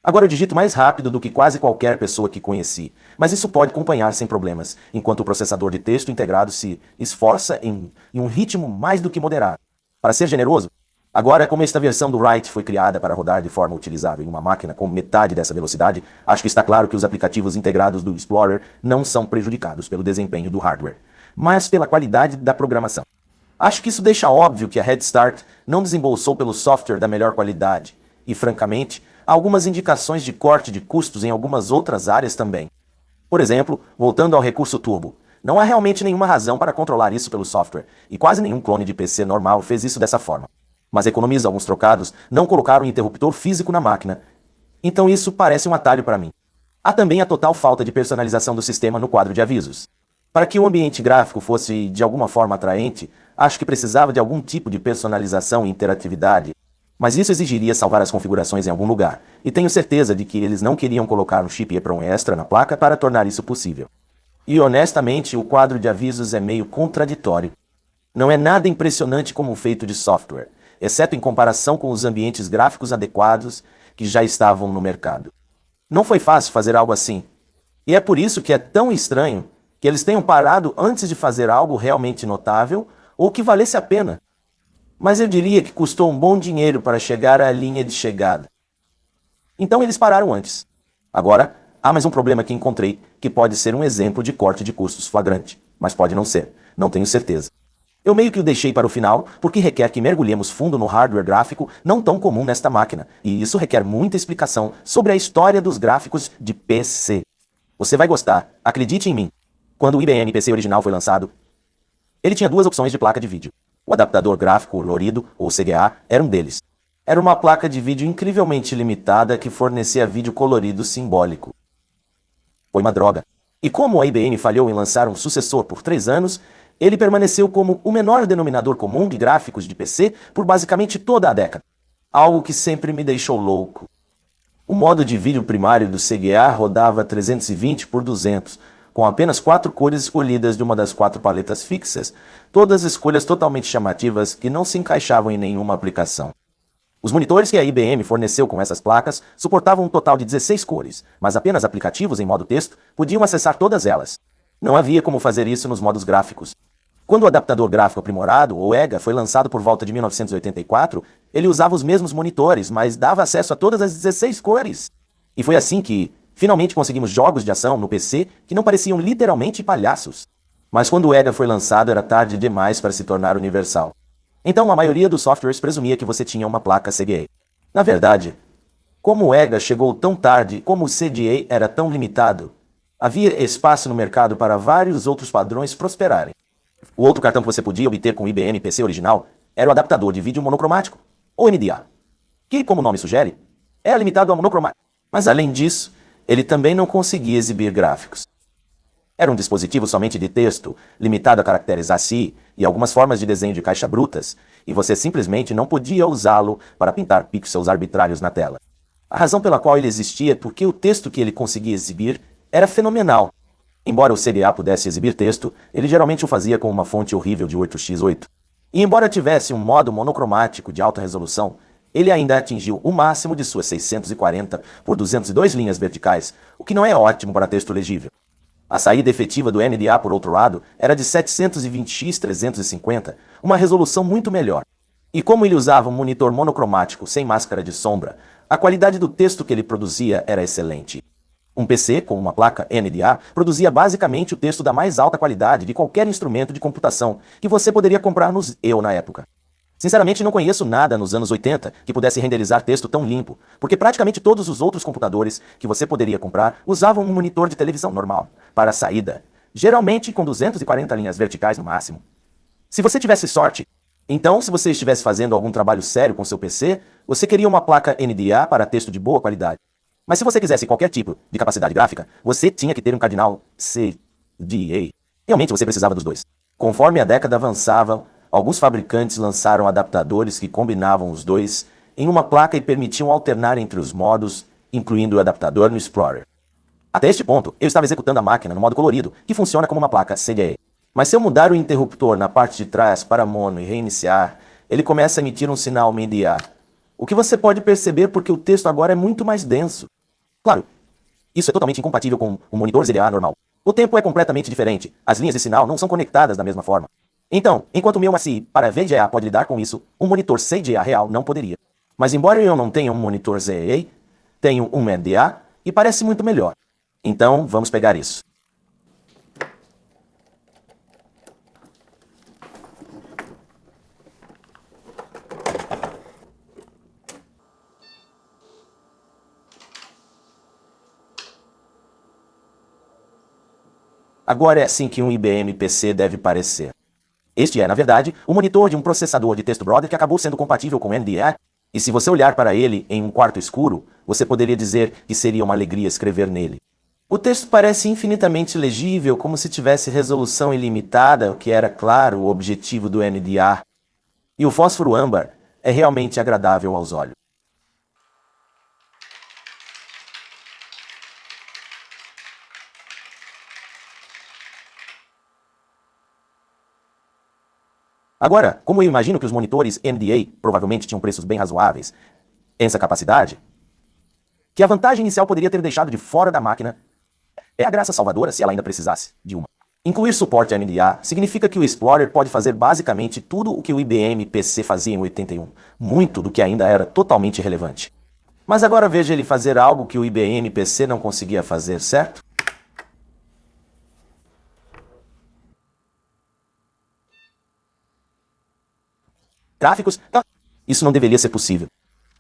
Agora eu digito mais rápido do que quase qualquer pessoa que conheci, mas isso pode acompanhar sem problemas, enquanto o processador de texto integrado se esforça em um ritmo mais do que moderado. Para ser generoso, agora como esta versão do Write foi criada para rodar de forma utilizável em uma máquina com metade dessa velocidade, acho que está claro que os aplicativos integrados do Explorer não são prejudicados pelo desempenho do hardware, mas pela qualidade da programação. Acho que isso deixa óbvio que a Head Start não desembolsou pelo software da melhor qualidade, E, francamente, há algumas indicações de corte de custos em algumas outras áreas também. Por exemplo, voltando ao recurso turbo, não há realmente nenhuma razão para controlar isso pelo software, e quase nenhum clone de PC normal fez isso dessa forma. Mas economiza alguns trocados não colocar um interruptor físico na máquina. Então isso parece um atalho para mim. Há também a total falta de personalização do sistema no quadro de avisos. Para que o ambiente gráfico fosse de alguma forma atraente, acho que precisava de algum tipo de personalização e interatividade. Mas isso exigiria salvar as configurações em algum lugar, e tenho certeza de que eles não queriam colocar um chip EEPROM extra na placa para tornar isso possível. E honestamente, o quadro de avisos é meio contraditório. Não é nada impressionante como feito de software, exceto em comparação com os ambientes gráficos adequados que já estavam no mercado. Não foi fácil fazer algo assim. E é por isso que é tão estranho que eles tenham parado antes de fazer algo realmente notável ou que valesse a pena. Mas eu diria que custou um bom dinheiro para chegar à linha de chegada. Então eles pararam antes. Agora, há mais um problema que encontrei, que pode ser um exemplo de corte de custos flagrante, mas pode não ser, não tenho certeza. Eu meio que o deixei para o final, porque requer que mergulhemos fundo no hardware gráfico não tão comum nesta máquina, e isso requer muita explicação sobre a história dos gráficos de PC. Você vai gostar, acredite em mim. Quando o IBM PC original foi lançado, ele tinha duas opções de placa de vídeo. O adaptador gráfico colorido, ou CGA, era um deles. Era uma placa de vídeo incrivelmente limitada que fornecia vídeo colorido simbólico. Foi uma droga. E como a IBM falhou em lançar um sucessor por 3 anos, ele permaneceu como o menor denominador comum de gráficos de PC por basicamente toda a década. Algo que sempre me deixou louco. O modo de vídeo primário do CGA rodava 320 por 200, com apenas 4 cores escolhidas de uma das 4 paletas fixas, todas escolhas totalmente chamativas que não se encaixavam em nenhuma aplicação. Os monitores que a IBM forneceu com essas placas suportavam um total de 16 cores, mas apenas aplicativos em modo texto podiam acessar todas elas. Não havia como fazer isso nos modos gráficos. Quando o adaptador gráfico aprimorado, ou EGA, foi lançado por volta de 1984, ele usava os mesmos monitores, mas dava acesso a todas as 16 cores. E foi assim que, finalmente, conseguimos jogos de ação no PC que não pareciam literalmente palhaços. Mas quando o EGA foi lançado, era tarde demais para se tornar universal. Então a maioria dos softwares presumia que você tinha uma placa CGA. Na verdade, como o EGA chegou tão tarde, como o CGA era tão limitado, havia espaço no mercado para vários outros padrões prosperarem. O outro cartão que você podia obter com o IBM PC original era o adaptador de vídeo monocromático, ou NDA, que, como o nome sugere, é limitado a monocromático. Mas além disso, ele também não conseguia exibir gráficos. Era um dispositivo somente de texto, limitado a caracteres ASCII e algumas formas de desenho de caixa brutas, e você simplesmente não podia usá-lo para pintar pixels arbitrários na tela. A razão pela qual ele existia é porque o texto que ele conseguia exibir era fenomenal. Embora o CGA pudesse exibir texto, ele geralmente o fazia com uma fonte horrível de 8x8. E embora tivesse um modo monocromático de alta resolução, ele ainda atingiu o máximo de suas 640 por 202 linhas verticais, o que não é ótimo para texto legível. A saída efetiva do NDA, por outro lado, era de 720x350, uma resolução muito melhor. E como ele usava um monitor monocromático sem máscara de sombra, a qualidade do texto que ele produzia era excelente. Um PC com uma placa NDA produzia basicamente o texto da mais alta qualidade de qualquer instrumento de computação que você poderia comprar nos EU na época. Sinceramente, não conheço nada nos anos 80 que pudesse renderizar texto tão limpo, porque praticamente todos os outros computadores que você poderia comprar usavam um monitor de televisão normal para a saída, geralmente com 240 linhas verticais no máximo. Se você tivesse sorte, então se você estivesse fazendo algum trabalho sério com seu PC, você queria uma placa NDA para texto de boa qualidade. Mas se você quisesse qualquer tipo de capacidade gráfica, você tinha que ter um cardinal CGA. Realmente você precisava dos dois. Conforme a década avançava, alguns fabricantes lançaram adaptadores que combinavam os dois em uma placa e permitiam alternar entre os modos, incluindo o adaptador no Explorer. Até este ponto, eu estava executando a máquina no modo colorido, que funciona como uma placa CGA. Mas se eu mudar o interruptor na parte de trás para mono e reiniciar, ele começa a emitir um sinal MDA. O que você pode perceber porque o texto agora é muito mais denso. Claro, isso é totalmente incompatível com um monitor ZDA normal. O tempo é completamente diferente, as linhas de sinal não são conectadas da mesma forma. Então, enquanto o meu MACI para VGA pode lidar com isso, um monitor CGA real não poderia. Mas embora eu não tenha um monitor ZA, tenho um NDA e parece muito melhor. Então, vamos pegar isso. Agora é assim que um IBM PC deve parecer. Este é, na verdade, o monitor de um processador de texto Brother que acabou sendo compatível com NVIDIA, e se você olhar para ele em um quarto escuro, você poderia dizer que seria uma alegria escrever nele. O texto parece infinitamente legível, como se tivesse resolução ilimitada, o que era, claro, o objetivo do NDA. E o fósforo âmbar é realmente agradável aos olhos. Agora, como eu imagino que os monitores NVDA provavelmente tinham preços bem razoáveis, essa capacidade, que a vantagem inicial poderia ter deixado de fora da máquina, é a graça salvadora se ela ainda precisasse de uma. Incluir suporte a NVDA significa que o Explorer pode fazer basicamente tudo o que o IBM PC fazia em 81, muito do que ainda era totalmente irrelevante. Mas agora veja ele fazer algo que o IBM PC não conseguia fazer, certo? Gráficos? Não. Isso não deveria ser possível.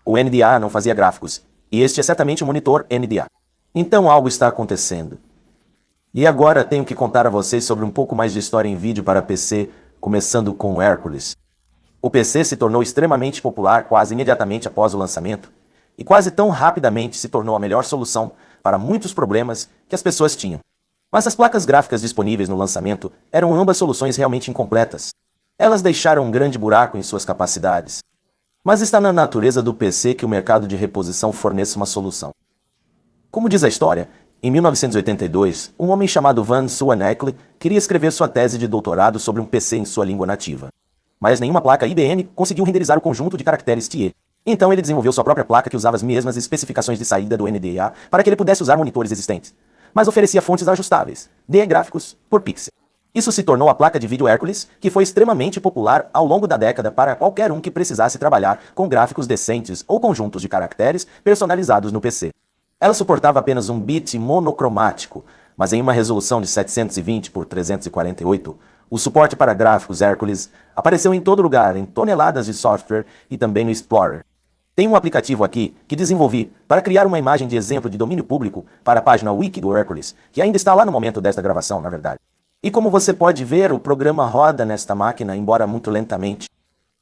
O NDA não fazia gráficos, e este é certamente um monitor NDA. Então algo está acontecendo. E agora tenho que contar a vocês sobre um pouco mais de história em vídeo para PC, começando com o Hercules. O PC se tornou extremamente popular quase imediatamente após o lançamento, e quase tão rapidamente se tornou a melhor solução para muitos problemas que as pessoas tinham. Mas as placas gráficas disponíveis no lançamento eram ambas soluções realmente incompletas. Elas deixaram um grande buraco em suas capacidades. Mas está na natureza do PC que o mercado de reposição forneça uma solução. Como diz a história, em 1982, um homem chamado Van Suanekle queria escrever sua tese de doutorado sobre um PC em sua língua nativa. Mas nenhuma placa IBM conseguiu renderizar o conjunto de caracteres TIE. Então ele desenvolveu sua própria placa que usava as mesmas especificações de saída do NDA para que ele pudesse usar monitores existentes, mas oferecia fontes ajustáveis, DE gráficos por pixel. Isso se tornou a placa de vídeo Hercules, que foi extremamente popular ao longo da década para qualquer um que precisasse trabalhar com gráficos decentes ou conjuntos de caracteres personalizados no PC. Ela suportava apenas um bit monocromático, mas em uma resolução de 720 por 348, o suporte para gráficos Hercules apareceu em todo lugar, em toneladas de software e também no Explorer. Tem um aplicativo aqui que desenvolvi para criar uma imagem de exemplo de domínio público para a página Wiki do Hercules, que ainda está lá no momento desta gravação, na verdade. E como você pode ver, o programa roda nesta máquina, embora muito lentamente.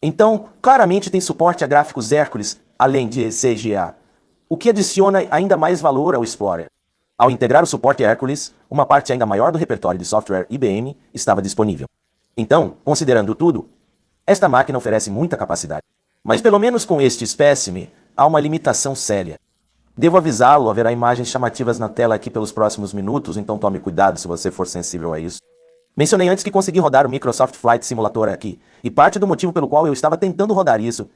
Então, claramente tem suporte a gráficos Hercules, além de CGA, o que adiciona ainda mais valor ao Explorer. Ao integrar o suporte Hercules, uma parte ainda maior do repertório de software IBM estava disponível. Então, considerando tudo, esta máquina oferece muita capacidade. Mas pelo menos com este espécime, há uma limitação séria. Devo avisá-lo, haverá imagens chamativas na tela aqui pelos próximos minutos, então tome cuidado se você for sensível a isso. Mencionei antes que consegui rodar o Microsoft Flight Simulator aqui, e parte do motivo pelo qual eu estava tentando rodar isso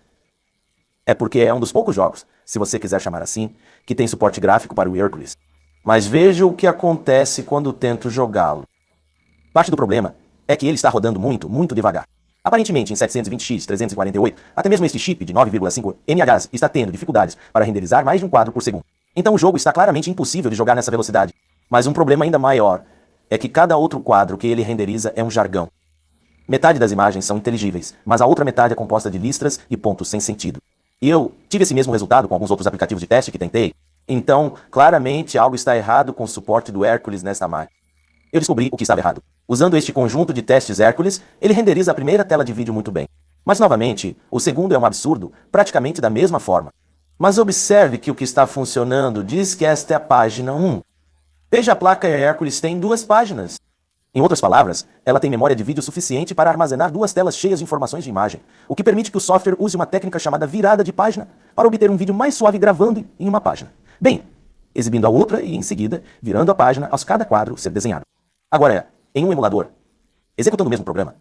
é porque é um dos poucos jogos, se você quiser chamar assim, que tem suporte gráfico para o Hercules. Mas veja o que acontece quando tento jogá-lo. Parte do problema é que ele está rodando muito devagar. Aparentemente, em 720x 348, até mesmo este chip de 9,5 MHz está tendo dificuldades para renderizar mais de um quadro por segundo. Então o jogo está claramente impossível de jogar nessa velocidade. Mas um problema ainda maior é que cada outro quadro que ele renderiza é um jargão. Metade das imagens são inteligíveis, mas a outra metade é composta de listras e pontos sem sentido. E eu tive esse mesmo resultado com alguns outros aplicativos de teste que tentei. Então, claramente algo está errado com o suporte do Hercules nessa máquina. Eu descobri o que estava errado. Usando este conjunto de testes Hercules, ele renderiza a primeira tela de vídeo muito bem. Mas novamente, o segundo é um absurdo, praticamente da mesma forma. Mas observe que o que está funcionando diz que esta é a página 1. Veja, a placa Hercules tem 2 páginas. Em outras palavras, ela tem memória de vídeo suficiente para armazenar 2 telas cheias de informações de imagem, o que permite que o software use uma técnica chamada virada de página para obter um vídeo mais suave gravando em uma página. Bem, exibindo a outra e, em seguida, virando a página aos cada quadro ser desenhado. Agora, em um emulador, executando o mesmo programa,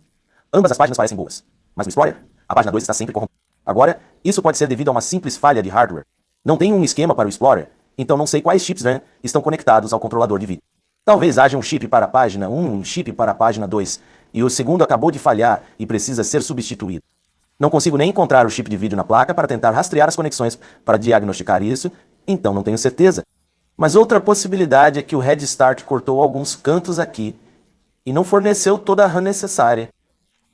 ambas as páginas parecem boas, mas no Explorer, a página 2 está sempre corrompida. Agora, isso pode ser devido a uma simples falha de hardware. Não tem um esquema para o Explorer, então não sei quais chips RAM estão conectados ao controlador de vídeo. Talvez haja um chip para a página 1 e um chip para a página 2, e o segundo acabou de falhar e precisa ser substituído. Não consigo nem encontrar o chip de vídeo na placa para tentar rastrear as conexões para diagnosticar isso, então não tenho certeza. Mas outra possibilidade é que o Head Start cortou alguns cantos aqui e não forneceu toda a RAM necessária.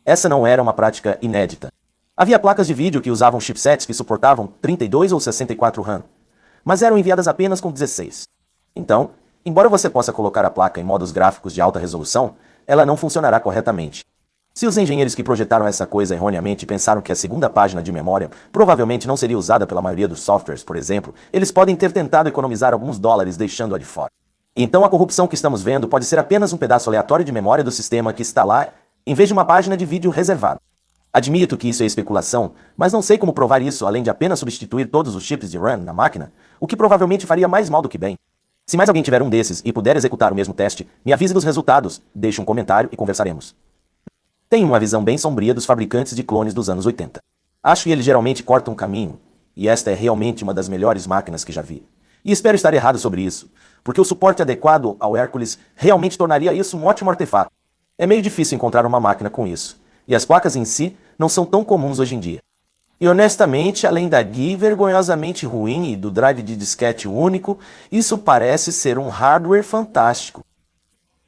Essa não era uma prática inédita. Havia placas de vídeo que usavam chipsets que suportavam 32 ou 64 RAM, mas eram enviadas apenas com 16. Então, Embora você possa colocar a placa em modos gráficos de alta resolução, ela não funcionará corretamente. Se os engenheiros que projetaram essa coisa erroneamente pensaram que a segunda página de memória provavelmente não seria usada pela maioria dos softwares, por exemplo, eles podem ter tentado economizar alguns dólares deixando-a de fora. Então a corrupção que estamos vendo pode ser apenas um pedaço aleatório de memória do sistema que está lá, em vez de uma página de vídeo reservada. Admito que isso é especulação, mas não sei como provar isso além de apenas substituir todos os chips de RAM na máquina, o que provavelmente faria mais mal do que bem. Se mais alguém tiver um desses e puder executar o mesmo teste, me avise dos resultados, deixe um comentário e conversaremos. Tenho uma visão bem sombria dos fabricantes de clones dos anos 80. Acho que eles geralmente cortam um caminho, e esta é realmente uma das melhores máquinas que já vi. E espero estar errado sobre isso, porque o suporte adequado ao Hércules realmente tornaria isso um ótimo artefato. É meio difícil encontrar uma máquina com isso, e as placas em si não são tão comuns hoje em dia. E honestamente, além da GUI vergonhosamente ruim e do drive de disquete único, isso parece ser um hardware fantástico.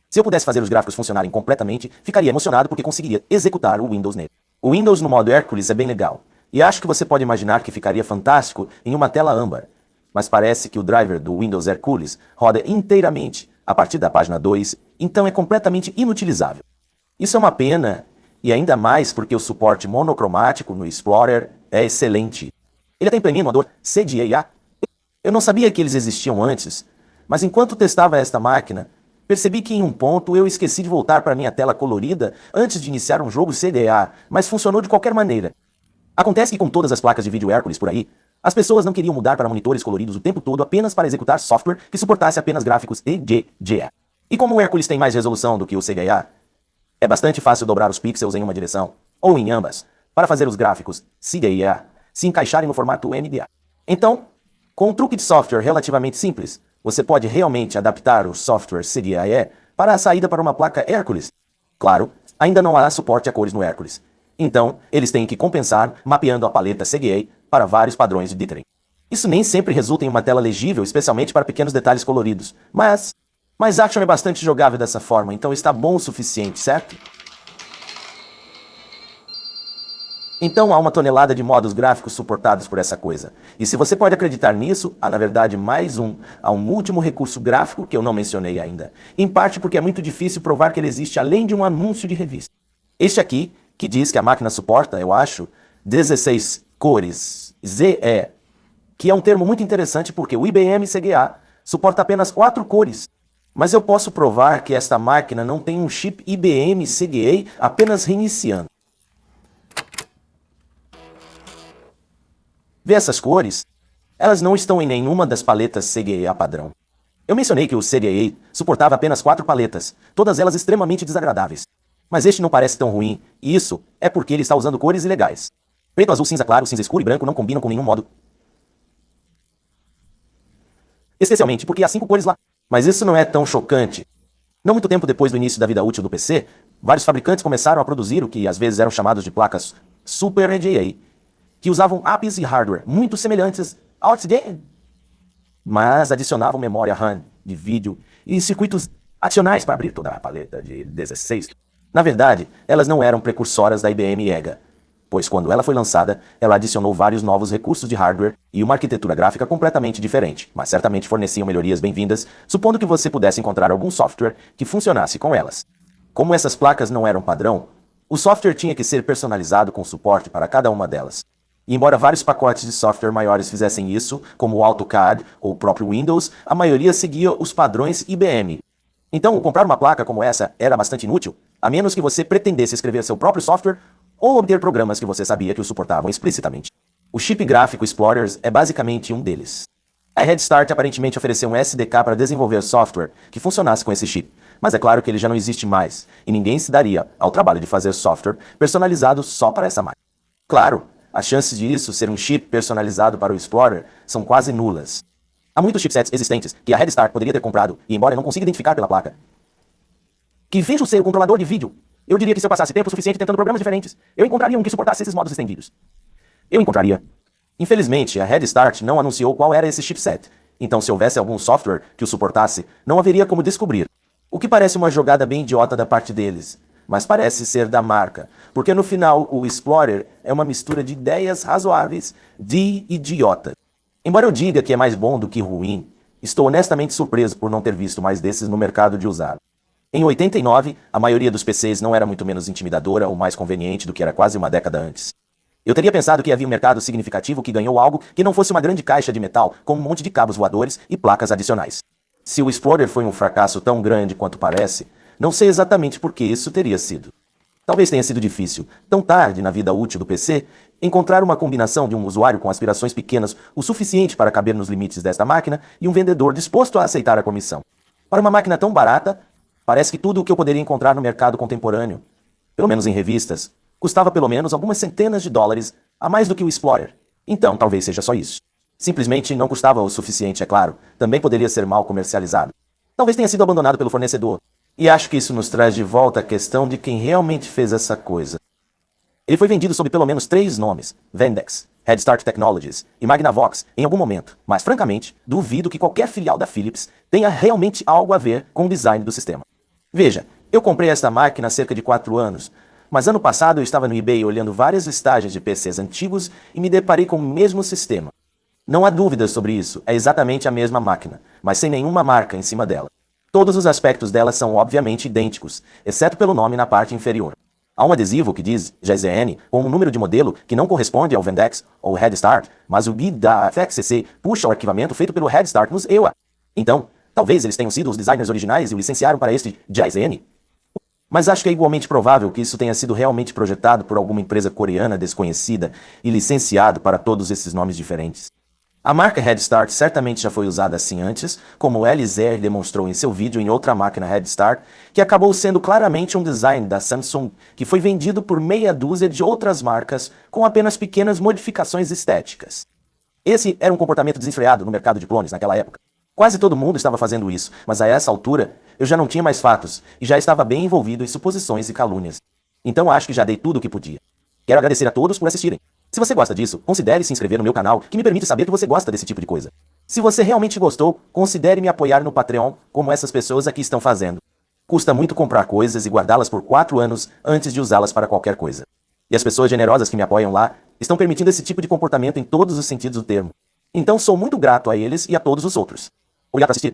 Se eu pudesse fazer os gráficos funcionarem completamente, ficaria emocionado porque conseguiria executar o Windows nele. O Windows no modo Hércules é bem legal, e acho que você pode imaginar que ficaria fantástico em uma tela âmbar, mas parece que o driver do Windows Hércules roda inteiramente a partir da página 2, então é completamente inutilizável. Isso é uma pena, e ainda mais porque o suporte monocromático no Explorer é excelente. Ele até implementa um emulador CDA. Eu não sabia que eles existiam antes, mas enquanto testava esta máquina, percebi que em um ponto eu esqueci de voltar para minha tela colorida antes de iniciar um jogo CDA, mas funcionou de qualquer maneira. Acontece que com todas as placas de vídeo Hércules por aí, as pessoas não queriam mudar para monitores coloridos o tempo todo apenas para executar software que suportasse apenas gráficos EGGA. E como o Hércules tem mais resolução do que o CGA, é bastante fácil dobrar os pixels em uma direção, ou em ambas, para fazer os gráficos CGA se encaixarem no formato NDA. Então, com um truque de software relativamente simples, você pode realmente adaptar o software CGA para a saída para uma placa Hércules. Claro, ainda não há suporte a cores no Hércules. Então, eles têm que compensar mapeando a paleta CGA para vários padrões de dithering. Isso nem sempre resulta em uma tela legível, especialmente para pequenos detalhes coloridos. Mas Action é bastante jogável dessa forma, então está bom o suficiente, certo? Então há uma tonelada de modos gráficos suportados por essa coisa. E se você pode acreditar nisso, há na verdade há um último recurso gráfico que eu não mencionei ainda. Em parte porque é muito difícil provar que ele existe além de um anúncio de revista. Este aqui, que diz que a máquina suporta, eu acho, 16 cores, ZE, que é um termo muito interessante porque o IBM CGA suporta apenas 4 cores. Mas eu posso provar que esta máquina não tem um chip IBM CGA apenas reiniciando. Vê essas cores? Elas não estão em nenhuma das paletas CGA padrão. Eu mencionei que o CGA suportava apenas 4 paletas, todas elas extremamente desagradáveis. Mas este não parece tão ruim, e isso é porque ele está usando cores ilegais. Preto, azul, cinza claro, cinza escuro e branco não combinam com nenhum modo. Especialmente porque há 5 cores lá. Mas isso não é tão chocante. Não muito tempo depois do início da vida útil do PC, vários fabricantes começaram a produzir o que às vezes eram chamados de placas Super EGA, que usavam APIs e hardware muito semelhantes ao CGA, mas adicionavam memória RAM de vídeo e circuitos adicionais para abrir toda a paleta de 16. Na verdade, elas não eram precursoras da IBM EGA, pois quando ela foi lançada, ela adicionou vários novos recursos de hardware e uma arquitetura gráfica completamente diferente, mas certamente forneciam melhorias bem-vindas, supondo que você pudesse encontrar algum software que funcionasse com elas. Como essas placas não eram padrão, o software tinha que ser personalizado com suporte para cada uma delas. E embora vários pacotes de software maiores fizessem isso, como o AutoCAD ou o próprio Windows, a maioria seguia os padrões IBM. Então, comprar uma placa como essa era bastante inútil, a menos que você pretendesse escrever seu próprio software ou obter programas que você sabia que o suportavam explicitamente. O chip gráfico Explorers é basicamente um deles. A Head Start aparentemente ofereceu um SDK para desenvolver software que funcionasse com esse chip, mas é claro que ele já não existe mais, e ninguém se daria ao trabalho de fazer software personalizado só para essa máquina. Claro, as chances disso ser um chip personalizado para o Explorer são quase nulas. Há muitos chipsets existentes que a Head Start poderia ter comprado, e embora eu não consiga identificar pela placa, que finjam ser o controlador de vídeo, eu diria que se eu passasse tempo suficiente tentando programas diferentes, eu encontraria um que suportasse esses modos estendidos. Eu encontraria. Infelizmente, a Head Start não anunciou qual era esse chipset, então se houvesse algum software que o suportasse, não haveria como descobrir. O que parece uma jogada bem idiota da parte deles, mas parece ser da marca, porque no final o Explorer é uma mistura de ideias razoáveis de idiota. Embora eu diga que é mais bom do que ruim, Estou honestamente surpreso por não ter visto mais desses no mercado de usado. Em 89, a maioria dos PCs não era muito menos intimidadora ou mais conveniente do que era quase uma década antes. Eu teria pensado que havia um mercado significativo que ganhou algo que não fosse uma grande caixa de metal com um monte de cabos voadores e placas adicionais. Se o Explorer foi um fracasso tão grande quanto parece, não sei exatamente por que isso teria sido. Talvez tenha sido difícil, tão tarde na vida útil do PC, encontrar uma combinação de um usuário com aspirações pequenas o suficiente para caber nos limites desta máquina e um vendedor disposto a aceitar a comissão. Para uma máquina tão barata, parece que tudo o que eu poderia encontrar no mercado contemporâneo, pelo menos em revistas, custava pelo menos algumas centenas de dólares a mais do que o Explorer. Então, talvez seja só isso. Simplesmente não custava o suficiente, é claro. Também poderia ser mal comercializado. Talvez tenha sido abandonado pelo fornecedor. E acho que isso nos traz de volta a questão de quem realmente fez essa coisa. Ele foi vendido sob pelo menos 3 nomes: Vendex, Head Start Technologies e Magnavox em algum momento, mas francamente, duvido que qualquer filial da Philips tenha realmente algo a ver com o design do sistema. Veja, eu comprei esta máquina há cerca de 4 anos, mas ano passado eu estava no eBay olhando várias listagens de PCs antigos e me deparei com o mesmo sistema. Não há dúvidas sobre isso, é exatamente a mesma máquina, mas sem nenhuma marca em cima dela. Todos os aspectos dela são obviamente idênticos, exceto pelo nome na parte inferior. Há um adesivo que diz GZN com um número de modelo que não corresponde ao Vendex ou Head Start, mas o BID da FXCC puxa o arquivamento feito pelo Head Start nos EUA. Então, talvez eles tenham sido os designers originais e o licenciaram para este GZN. Mas acho que é igualmente provável que isso tenha sido realmente projetado por alguma empresa coreana desconhecida e licenciado para todos esses nomes diferentes. A marca Head Start certamente já foi usada assim antes, como o Eliezer demonstrou em seu vídeo em outra máquina Head Start, que acabou sendo claramente um design da Samsung, que foi vendido por meia dúzia de outras marcas com apenas pequenas modificações estéticas. Esse era um comportamento desenfreado no mercado de clones naquela época. Quase todo mundo estava fazendo isso, mas a essa altura eu já não tinha mais fatos e já estava bem envolvido em suposições e calúnias. Então acho que já dei tudo o que podia. Quero agradecer a todos por assistirem. Se você gosta disso, considere se inscrever no meu canal, que me permite saber que você gosta desse tipo de coisa. Se você realmente gostou, considere me apoiar no Patreon, como essas pessoas aqui estão fazendo. Custa muito comprar coisas e guardá-las por 4 anos antes de usá-las para qualquer coisa. E as pessoas generosas que me apoiam lá estão permitindo esse tipo de comportamento em todos os sentidos do termo. Então sou muito grato a eles e a todos os outros. Obrigado por assistir.